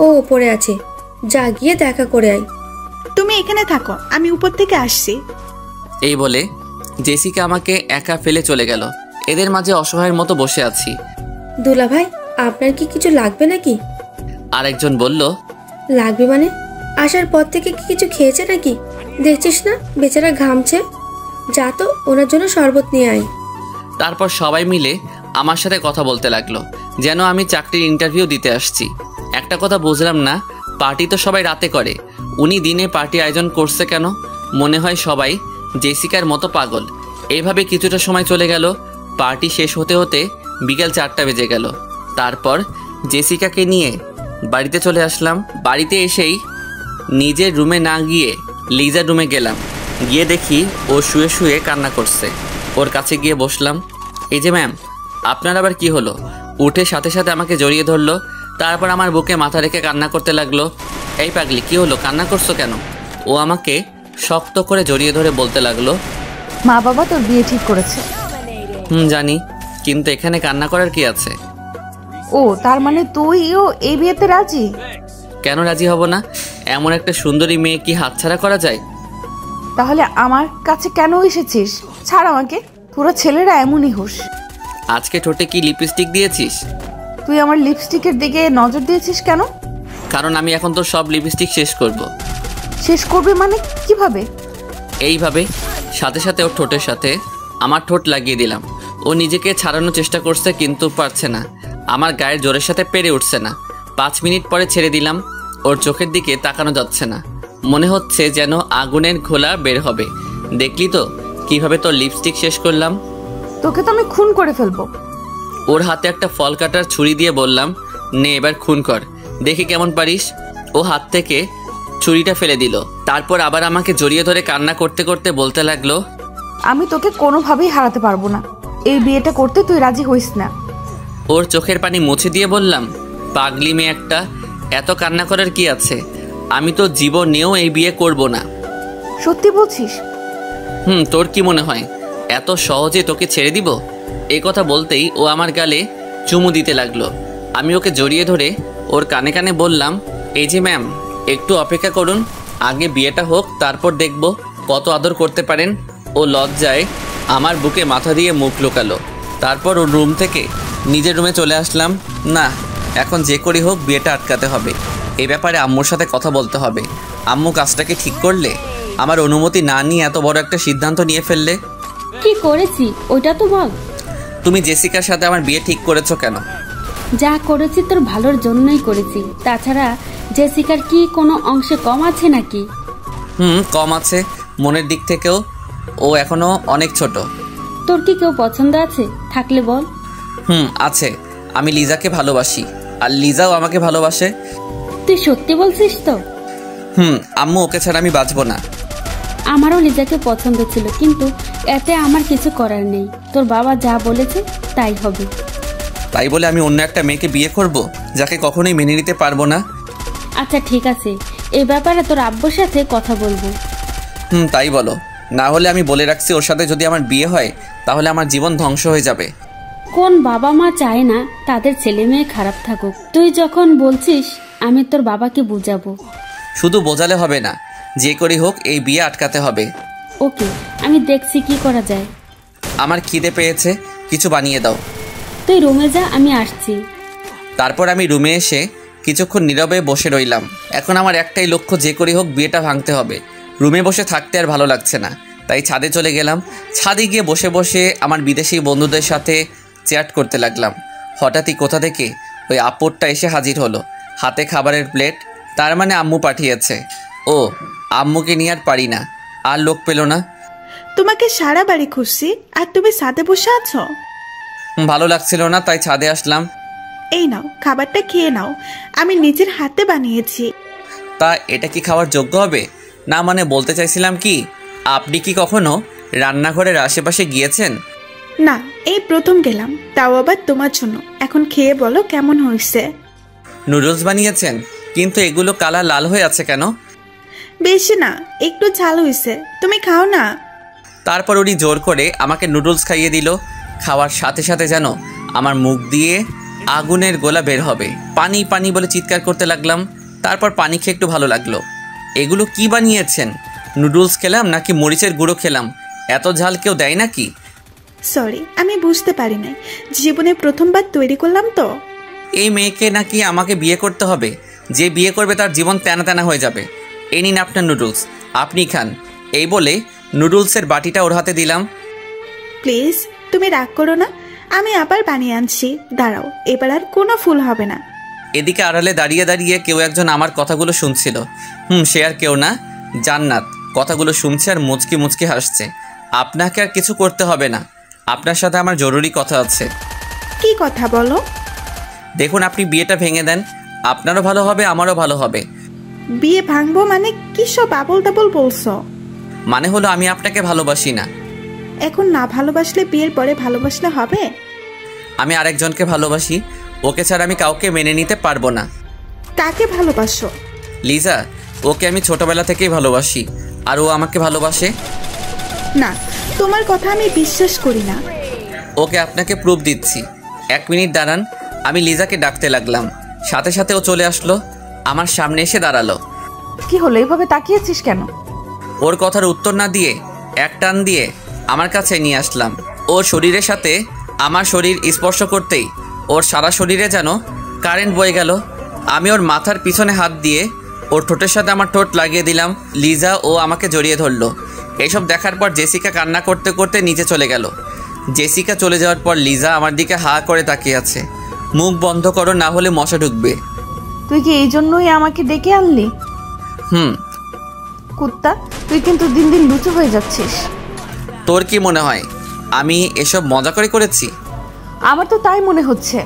ও উপরে আছে, যা গিয়ে দেখা করে আয়। তুমি এখানে থাকো, আমি উপর থেকে আসছি। এই বলে জেসিকা আমাকে একা ফেলে চলে গেল। এদের মাঝে অসহায়ের মতো বসে আছি। দুলা ভাই, আপনার কি কিছু লাগবে নাকি? আরেকজন বলল, লাগবে মানে? আসার পর থেকে কি কিছু খেয়েছে নাকি? দেখছিস না বেচারা ঘামছে। যা তো ওনার জন্য শরবত নিয়ে আয়। তারপর সবাই মিলে আমার সাথে কথা বলতে লাগলো, যেন আমি চাকরির ইন্টারভিউ দিতে আসছি। একটা কথা বুঝলাম না, পার্টি তো সবাই রাতে করে, উনি দিনে পার্টি আয়োজন করছে কেন? মনে হয় সবাই জেসিকার মতো পাগল। এইভাবে কিছুটা সময় চলে গেল। পার্টি শেষ হতে হতে বিকেল 4টা বেজে গেল। তারপর জেসিকাকে নিয়ে বাড়িতে চলে আসলাম। বাড়িতে এসেই নিজের রুমে না গিয়ে লিজার রুমে গেলাম। গিয়ে দেখি ও শুয়ে শুয়ে কান্না করছে। ওর কাছে গিয়ে বসলাম। এই যে ম্যাম, আপনার আবার কি হলো? উঠে সাথে সাথে আমাকে জড়িয়ে ধরলো। তারপর আমার বুকে মাথা রেখে কান্না করতে লাগলো। এই পাগলি, কি হলো, কান্না করছো কেন? ও আমাকে শক্ত করে জড়িয়ে ধরে বলতে লাগলো, মা বাবা তোর বিয়ে ঠিক করেছে। জানি, কিন্তু এখানে কান্না করার কি আছে? ও তার মানে তুইও এই বিয়েতে রাজি? কেন রাজি হব না? এমন একটা সুন্দরী মেয়ে কি হাতছাড়া করা যায়? তাহলে আমার কাছে কেন এসেছিস? ছাড় আমাকে, পুরো ছেলেরা এমনই হুশ। আজকে ঠোঁটে কি লিপস্টিক দিয়েছিস? তুই আমার লিপস্টিকের দিকে নজর দিয়েছিস কেন? কারণ আমি এখন তোর সব লিপস্টিক শেষ করব। শেষ করবে মানে কিভাবে? এইভাবে। সাথে সাথে ওর ঠোঁটের সাথে আমার ঠোঁট লাগিয়ে দিলাম। ও নিজেকে ছাড়ানোর চেষ্টা করছে, কিন্তু পারছে না। আমার গায়ের জোরের সাথে পেরে উঠছে না। 5 মিনিট পরে ছেড়ে দিলাম। ওর চোখের দিকে তাকানো যাচ্ছে না, মনে হচ্ছে যেন আগুনের ঘোলা বের হবে। দেখলি তো কিভাবে তোর লিপস্টিক শেষ করলাম? তোকে তো আমি খুন করে ফেলবো। ওর হাতে একটা ফল কাটার ছুরি দিয়ে বললাম, নে এবার খুন কর, দেখি কেমন পারিস। ও হাত থেকে ছুরিটা ফেলে দিল। তারপর আবার আমাকে জড়িয়ে ধরে কান্না করতে করতে বলতে লাগলো, আমি তোকে কোনোভাবেই হারাতে পারবো না। এই বিয়েটা করতে তুই রাজি হইস না। ওর চোখের পানি মুছে দিয়ে বললাম, পাগলি মেয়ে একটা, এত কান্না করার কি আছে? আমি তো জীবনেও এই বিয়ে করব না। সত্যি বলছিস? তোর কি মনে হয় এত সহজে তোকে ছেড়ে দিব? এই কথা বলতেই ও আমার গালে চুমু দিতে লাগলো। আমি ওকে জড়িয়ে ধরে ওর কানে কানে বললাম, এই যে ম্যাম, একটু অপেক্ষা করুন, আগে বিয়েটা হোক, তারপর দেখব কত আদর করতে পারেন। ও লজ্জায় আমার বুকে মাথা দিয়ে মুখ লুকালো। তারপর ওর রুম থেকে নিজের রুমে চলে আসলাম। না, এখন যে করি হোক বিয়েটা আটকাতে হবে। এই ব্যাপারে আম্মুর সাথে কথা বলতে হবে। আম্মু কাজটাকে ঠিক করলে, আমার অনুমতি না নিয়ে এত বড় একটা সিদ্ধান্ত নিয়ে ফেললে। কি করেছি ওইটা তো বল। তুমি জেসিকার সাথে আমার বিয়ে ঠিক করেছো কেন? যা করেছি তোর ভালোর জন্যই করেছি। তাছাড়া জেসিকার কি কোনো অংশে কম আছে নাকি? কম আছে, মনের দিক থেকেও ও এখনো অনেক ছোট। তোর কি কেউ পছন্দ আছে? থাকলে বল। আছে, আমি লিজাকে ভালোবাসি, আর লিজাও আমাকে ভালোবাসে। তুই সত্যি বলছিস তো? আম্মু, ওকে ছাড়া আমি বাঁচবো না। আমারও লিজাকে পছন্দ ছিল, কিন্তু এতে আমার কিছু করার নেই। তোর বাবা যা বলেছে তাই হবে। তাই বলে আমি অন্য একটা মেয়েকে বিয়ে করব, যাকে কখনোই মেনে নিতে পারবো না? আচ্ছা ঠিক আছে, এই ব্যাপারে তোর আব্বুর সাথে কথা বলবো। তাই বলো। না হলে আমি বলে রাখছি, ওর সাথে যদি আমার বিয়ে হয় তাহলে আমার জীবন ধ্বংস হয়ে যাবে। কোন বাবা মা চায় না তাদের ছেলে মেয়ে খারাপ থাকুক? তুই যখন বলছিস আমি তোর বাবাকে বুঝাবো। শুধু বোঝালে হবে না, যে করি হোক এই বিয়ে আটকাতে হবে। ওকে, আমি দেখছি কি করা যায়। আমার খিদে পেয়েছে, কিছু বানিয়ে দাও। তুই রুমে যা, আমি আসছি। তারপর আমি রুমে এসে কিছুক্ষণ নীরবে বসে রইলাম। এখন আমার একটাই লক্ষ্য, যে করি হোক বিয়েটা ভাঙতে হবে। রুমে বসে থাকতে আর ভালো লাগছে না, তাই ছাদে চলে গেলাম। ছাদে গিয়ে বসে বসে আমার বিদেশি বন্ধুদের সাথে চ্যাট করতে লাগলাম। হঠাৎই কোথা থেকে ওই আপুরটা এসে হাজির হলো, হাতে খাবারের প্লেট। তার মানে আম্মু পাঠিয়েছে। ও, আম্মুকে নিয়ে আর পারি না, আর লোক পেল না। তোমাকে সারা বাড়ি খুঁজছি, আর তুমি ছাদে বসে আছো? ভালো লাগছিল না, তাই ছাদে আসলাম। এই নাও, খাবারটা খেয়ে নাও, আমি নিজের হাতে বানিয়েছি। তা এটা কি খাওয়ার যোগ্য হবে? না মানে বলতে চাইছিলাম কি, আপনি কি কখনো রান্নাঘরের আশেপাশে গিয়েছেন? না, এই প্রথম গেলাম, তাও আবার তোমার জন্য। এখন খেয়ে বলো কেমন হয়েছে। নুডলস বানিয়েছেন, কিন্তু এগুলো কালার লাল হয়ে আছে কেন? বেশি না, একটু ঝাল হয়েছে, তুমি খাও না। তারপর উনি জোর করে আমাকে নুডলস খাইয়ে দিল। খাওয়ার সাথে সাথে যেন আমার মুখ দিয়ে আগুনের গোলা বের হবে। পানি পানি বলে চিৎকার করতে লাগলাম। তারপর পানি খেয়ে একটু ভালো লাগলো। এগুলো কি বানিয়েছেন? নুডলস খেলাম নাকি মরিচের গুঁড়ো খেলাম এত ঝাল কেউ দেয় নাকি? সরি, আমি বুঝতে পারি নাই। জীবনে প্রথমবার তৈরি করলাম তো। এই মেয়েকে নাকি আমাকে বিয়ে করতে হবে? যে বিয়ে করবে তার জীবন তেনা তেনা হয়ে যাবে। এই নিন আপনার নুডলস, আপনি খান। এই বলে নুডলসের বাটিটা ওর হাতে দিলাম। প্লিজ তুমি রাগ করো না, আমি আবার বানিয়ে আনছি। দাঁড়াও, এবার আর কোনো ফুল হবে না। এদিকে আড়ালে দাঁড়িয়ে দাঁড়িয়ে কেউ একজন আমার কথাগুলো শুনছিল। সে আর কেউ না, জান্নাত কথাগুলো শুনছে আর মুচকি মুচকি হাসছে। আপনাকে আর কিছু করতে হবে না, আপনার সাথে আমার জরুরি কথা আছে। কি কথা বলো? দেখুন, আপনি বিয়েটা ভেঙে দেন, আপনারও ভালো হবে, আমারও ভালো হবে। বিয়ে ভাঙবো মানে কি সব আবল তাবল বলছো? মানে হলো আমি আপনাকে ভালোবাসি না। এখন না ভালোবাসলে বিয়ের পরে ভালোবাসলে হবে? আমি আরেকজনকে ভালোবাসি, ওকে ছাড়া আমি কাউকে মেনে নিতে পারবো না। কাকে ভালোবাসো? লিজা, ওকে আমি ছোটবেলা থেকেই ভালোবাসি, আর ও আমাকে ভালোবাসে। না, তোমার কথা আমি বিশ্বাস করি না। ওকে আপনাকে প্রুফ দিচ্ছি। 1 মিনিট দাঁড়ান। আমি লিজাকে ডাকতে লাগলাম, সাথে সাথে ও চলে আসলো, আমার সামনে এসে দাঁড়ালো। কি হলো, এইভাবে তাকিয়েছিস কেন? ওর কথার উত্তর না দিয়ে এক টান দিয়ে আমার কাছে নিয়ে আসলাম। ওর শরীরের সাথে আমার শরীর স্পর্শ করতেই ওর সারা শরীরে যেন কারেন্ট বয়ে গেল। আমি ওর মাথার পিছনে হাত দিয়ে ওর ঠোঁটের সাথে আমার ঠোঁট লাগিয়ে দিলাম। লিজা ও আমাকে জড়িয়ে ধরলো। এইসব দেখার পর জেসিকা কান্না করতে করতে নিচে চলে গেল। জেসিকা চলে যাওয়ার পর লিজা আমার দিকে হা করে তাকিয়ে আছে। মুখ বন্ধ করো, না হলে মশা ঢুকবে। তুই কি এই জন্যই আমাকে ডেকে আনলি? কুত্তা, তুই কিন্তু দিন দিন লুচু হয়ে যাচ্ছিস। তোর কি মনে হয় আমি এসব মজা করে করেছি? আমার তো তাই মনে হচ্ছে।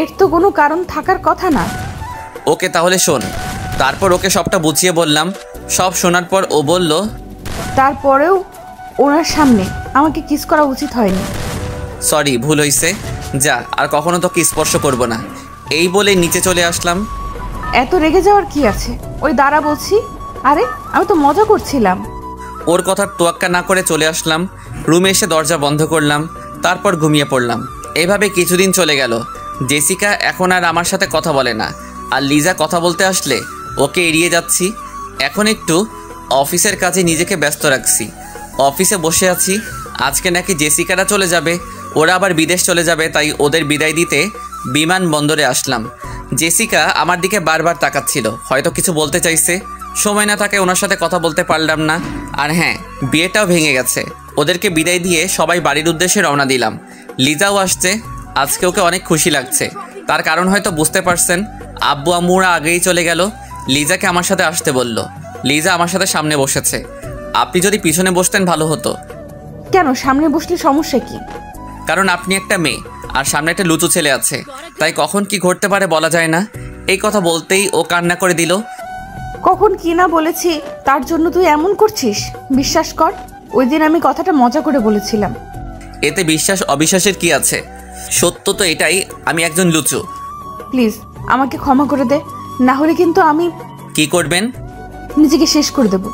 এর তো কোনো কারণ থাকার কথা না। ওকে তাহলে শোন। তারপর ওকে সবটা বুঝিয়ে বললাম। সব শোনার পর ও বলল, তারপরেও ওনার সামনে আমাকে কিস করা উচিত হয়নি। সরি, ভুল হয়েছে, যা আর কখনো তোকে স্পর্শ করব না। এই বলে নিচে চলে আসলাম। এত রেগে যাওয়ার কি আছে? ওই দাঁড়া বলছি। আরে আমি তো মজা করছিলাম। ওর কথার তোয়াক্কা না করে চলে আসলাম। রুমে এসে দরজা বন্ধ করলাম, তারপর ঘুমিয়ে পড়লাম। এভাবে কিছুদিন চলে গেল। জেসিকা এখন আর আমার সাথে কথা বলে না, আর লিজা কথা বলতে আসলে ওকে এড়িয়ে যাচ্ছি। এখন একটু অফিসের কাজে নিজেকে ব্যস্ত রাখছি। অফিসে বসে আছি। আজকে নাকি জেসিকারা চলে যাবে, ওরা আবার বিদেশ চলে যাবে, তাই ওদের বিদায় দিতে বিমানবন্দরে আসলাম। জেসিকা আমার দিকে বারবার তাকাচ্ছিল, হয়তো কিছু বলতে চাইছে। সময় না থাকে ওনার সাথে কথা বলতে পারলাম না। আর হ্যাঁ, বিয়েটাও ভেঙে গেছে। ওদেরকে বিদায় দিয়ে সবাই বাড়ির উদ্দেশ্যে রওনা দিলাম। লিজাও আসছে। আজকে ওকে অনেক খুশি লাগছে। তার কারণ হয়তো বুঝতে পারছেন। আব্বু আম্মুরা আগেই চলে গেল। লিজাকে আমার সাথে আসতে বলল। লিজা আমার সাথে সামনে বসেছে। আপনি যদি পিছনে বসতেন ভালো হতো। কেন, সামনে বসলে সমস্যা কি? কারণ আপনি একটা মেয়ে আর সামনে একটা লুচু ছেলে আছে, তাই কখন কি ঘটতে পারে বলা যায় না। এই কথা বলতেই ও কান্না করে দিল। কখন কি না বলেছি তার জন্য তুই এমন করছিস? বিশ্বাস কর, ওই দিন আমি কথাটা মজা করে বলেছিলাম। এতে বিশ্বাস অবিশ্বাসের কি আছে? সত্য তো এটাই, আমি একজন লুচু। প্লিজ আমাকে ক্ষমা করে দে, না হলে কিন্তু আমি... কি করবেন? নিজেকে শেষ করে দেব।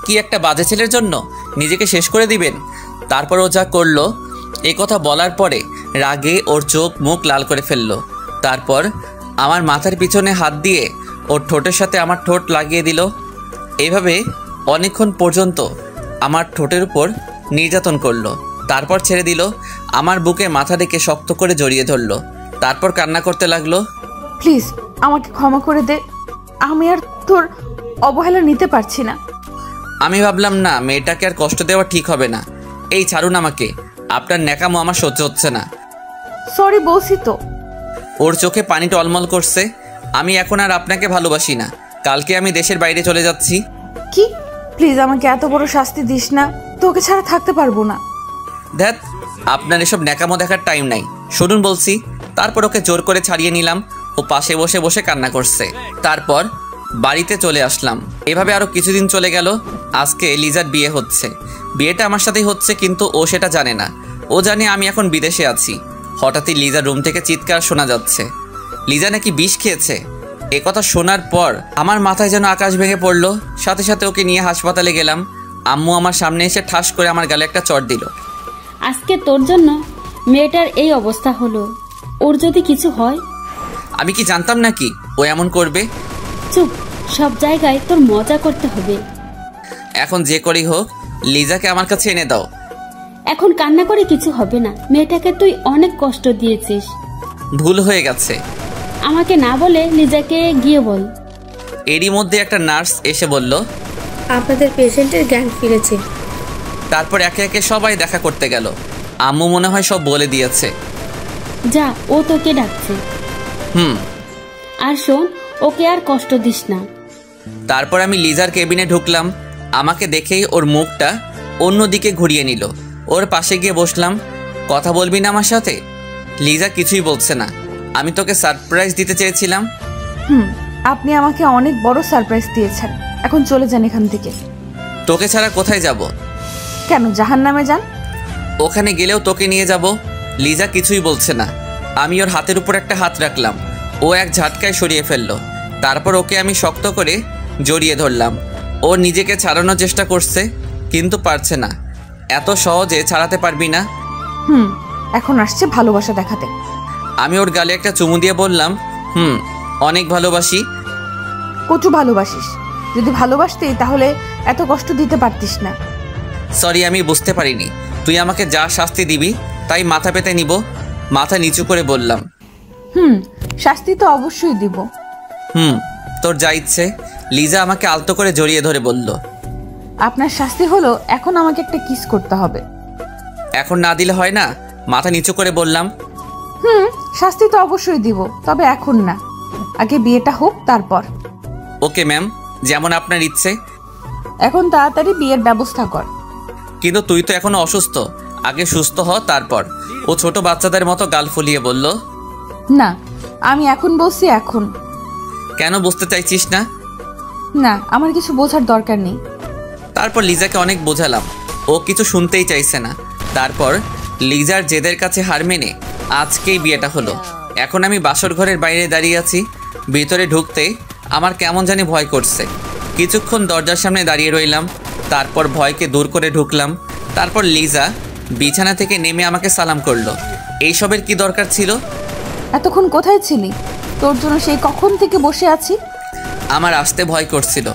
কি একটা বাজে ছেলের জন্য নিজেকে শেষ করে দিবেন? তারপর ও যা করলো, এই কথা বলার পরে রাগে ওর চোখ মুখ লাল করে ফেললো। তারপর আমার মাথার পিছনে হাত দিয়ে ওর ঠোঁটের সাথে আমার ঠোঁট লাগিয়ে দিল। এইভাবে অনেকক্ষণ পর্যন্ত আমার ঠোঁটের উপর নির্যাতন করলো। তারপর ছেড়ে দিল। আমার বুকে মাথা রেখে শক্ত করে জড়িয়ে ধরলো। তারপর কান্না করতে লাগলো। প্লিজ আমাকে ক্ষমা করে দে, আমি আর তোর অবহেলা নিতে পারছি না। আমি ভাবলাম না, মেয়েটাকে আর কষ্ট দেওয়া ঠিক হবে না। এই ছাড়ুন আমাকে, আপনার ন্যাকামো আমার সহ্য হচ্ছে না। সরি বলছি তো। ওর চোখে পানি টলমল করছে। আমি এখন আর আপনাকে ভালোবাসি না। কালকে আমি দেশের বাইরে চলে যাচ্ছি। কি? প্লিজ আমাকে এত বড় শাস্তি দিস না, তোকে ছাড়া থাকতে পারবো না। ধ্যাত, আপনার এসব ন্যাকামো দেখার টাইম নাই, শুনুন বলছি। তারপর ওকে জোর করে ছাড়িয়ে নিলাম। ও পাশে বসে বসে কান্না করছে। তারপর বাড়িতে চলে আসলাম। এভাবে আরও কিছুদিন চলে গেল। আজকে লিজার বিয়ে হচ্ছে। বিয়েটা আমার সাথেই হচ্ছে, কিন্তু ও সেটা জানে না। ও জানে আমি এখন বিদেশে আছি। হঠাৎই লিজার রুম থেকে চিৎকার শোনা যাচ্ছে। লিজা নাকি বিষ খেয়েছে। এ কথা শোনার পর আমার মাথায় যেন আকাশ ভেঙে পড়লো। সাথে সাথে ওকে নিয়ে হাসপাতালে গেলাম। আম্মু আমার সামনে এসে ঠাস করে আমার গালে একটা চড় দিল। আজকে তোর জন্য মেয়েটার এই অবস্থা হলো। ওর যদি কিছু হয়? আমি কি জানতাম নাকি ও এমন করবে? চুপ, সব জায়গায় তোর মজা করতে হবে। এখন যে করেই হোক লিজাকে আমার কাছে এনে দাও। এখন কান্না করে কিছু হবে না, মেয়েটাকে তুই অনেক কষ্ট দিয়েছিস। ভুল হয়ে গেছে। আমাকে না বলে লিজাকে গিয়ে বল। এরই মধ্যে একটা নার্স এসে বলল, আপনাদের পেশেন্টের জ্ঞান ফিরেছে। তারপর একে একে সবাই দেখা করতে গেল। আম্মু মনে হয় সব বলে দিয়েছে। যা, ও তোকে ডাকছে। আর শোন, ওকে আর কষ্ট দিস না। তারপর আমি লিজার কেবিনে ঢুকলাম। আমাকে দেখেই ওর মুখটা অন্যদিকে ঘুরিয়ে নিল। ওর পাশে গিয়ে বসলাম। কথা বলবি না আমার সাথে? লিজা কিছুই বলছে না। আমি তোকে সারপ্রাইজ দিতে চেয়েছিলাম। আপনি আমাকে অনেক বড় সারপ্রাইজ দিয়েছেন, এখন চলে যান এখান থেকে। তোকে ছাড়া কোথায় যাব? কেন, জাহান্নামে যান। ওখানে গেলেও তোকে নিয়ে যাব। লিজা কিছুই বলছে না। আমি ওর হাতের উপর একটা হাত রাখলাম। ও এক ঝাটকায় সরিয়ে ফেললো। তারপর ওকে আমি শক্ত করে জড়িয়ে ধরলাম। ও নিজেকে ছাড়ানোর চেষ্টা করছে, কিন্তু পারছে না। এত সহজে ছাড়াতে পারবি না। এখন আসছে ভালোবাসা দেখাতে। আমি ওর গালে একটা চুমু দিয়ে বললাম, অনেক ভালোবাসি। কচু ভালোবাসিস? যদি ভালোবাসতি তাহলে এত কষ্ট দিতে পারতিস না। সরি, আমি বুঝতে পারিনি। তুই আমাকে যা শাস্তি দিবি তাই মাথা পেতে নিব। মাথা নিচু করে বললাম, শাস্তি তো অবশ্যই দিব। তোর যা ইচ্ছে। লিজা আমাকে আলতো করে জড়িয়ে ধরে বলল, আপনার শাস্তি হলো এখন আমাকে একটা কিস করতে হবে। এখন না দিলে হয় না? মাথা নিচু করে বললাম। শাস্তি তো অবশ্যই দিব, তবে এখন না, আগে বিয়েটা হোক তারপর। ওকে ম্যাম, যেমন আপনার ইচ্ছে। এখন তাড়াতাড়ি বিয়ের ব্যবস্থা কর। কিন্তু তুই তো এখনো অসুস্থ, আগে সুস্থ হ তারপর। ও ছোট বাচ্চাদের মতো গাল ফুলিয়ে বলল, না, আমি এখন বলছি এখন। কেন বুঝতে চাইছিস না? না, আমার কিছু বোঝার দরকার নেই। তারপর লিজাকে অনেক বোঝালাম, ও কিছু শুনতেই চাইছে না। তারপর লিজার জেদের কাছে হার মেনে আজকেই বিয়েটা হলো। এখন আমি বাসর ঘরের বাইরে দাঁড়িয়ে আছি। ভিতরে ঢুকতে আমার কেমন জানি ভয় করছে। কিছুক্ষণ দরজার সামনে দাঁড়িয়ে রইলাম। তারপর ভয়কে দূর করে ঢুকলাম। তারপর লিজা বিছানা থেকে নেমে আমাকে সালাম করলো। এইসবের কি দরকার ছিল? এতক্ষণ কোথায় ছিলি? তোর জন্য সেই কখন থেকে বসে আছি। আমার আসতে ভয় করছিল।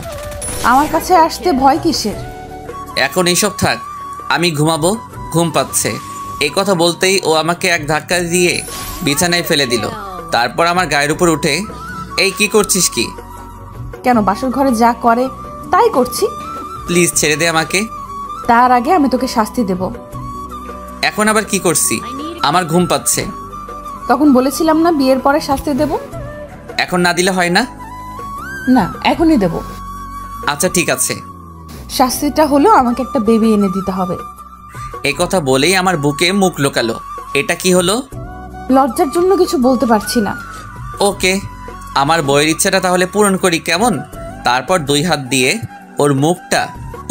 আমার কাছে আসতে ভয় কিসের? এখন এইসব থাক, আমি ঘুমাবো, ঘুম পাচ্ছে। এই কথা বলতেই ও আমাকে এক ধাক্কা দিয়ে বিছানায় ফেলে দিল। তারপর আমার গায়ের উপর উঠে, এই কি করছিস কি? কেন, বাসর ঘরে যা করে তাই করছি। প্লিজ ছেড়ে দে আমাকে। তার আগে আমি তোকে শাস্তি দেব। এখন আবার কি করছি? আমার ঘুম পাচ্ছে। তখন বলেছিলাম না বিয়ের পরে শাস্তি দেব। এখন না দিলে হয় না? না, এখনই দেব। আচ্ছা ঠিক আছে। শাস্তিটা হলো আমাকে একটা বেবি এনে দিতে হবে। এই কথা বলেই আমার বুকে মুখ লুকালো। এটা কি হলো? লজ্জার জন্য কিছু বলতে পারছি না। ওকে, আমার বইয়ের ইচ্ছাটা তাহলে পূরণ করি কেমন? তারপর 2 হাত দিয়ে ওর মুখটা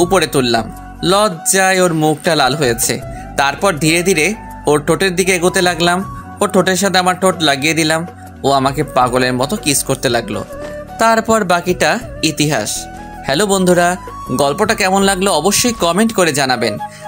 উপরে তুললাম। লজ্জায় ওর মুখটা লাল হয়েছে। তারপর ধীরে ধীরে ওর ঠোঁটের দিকে এগোতে লাগলাম। ওর ঠোঁটের সাথে আমার ঠোঁট লাগিয়ে দিলাম। ও আমাকে পাগলের মতো কিস করতে লাগলো। তারপর বাকিটা ইতিহাস। হ্যালো বন্ধুরা, গল্পটা কেমন লাগলো অবশ্যই কমেন্ট করে জানাবেন।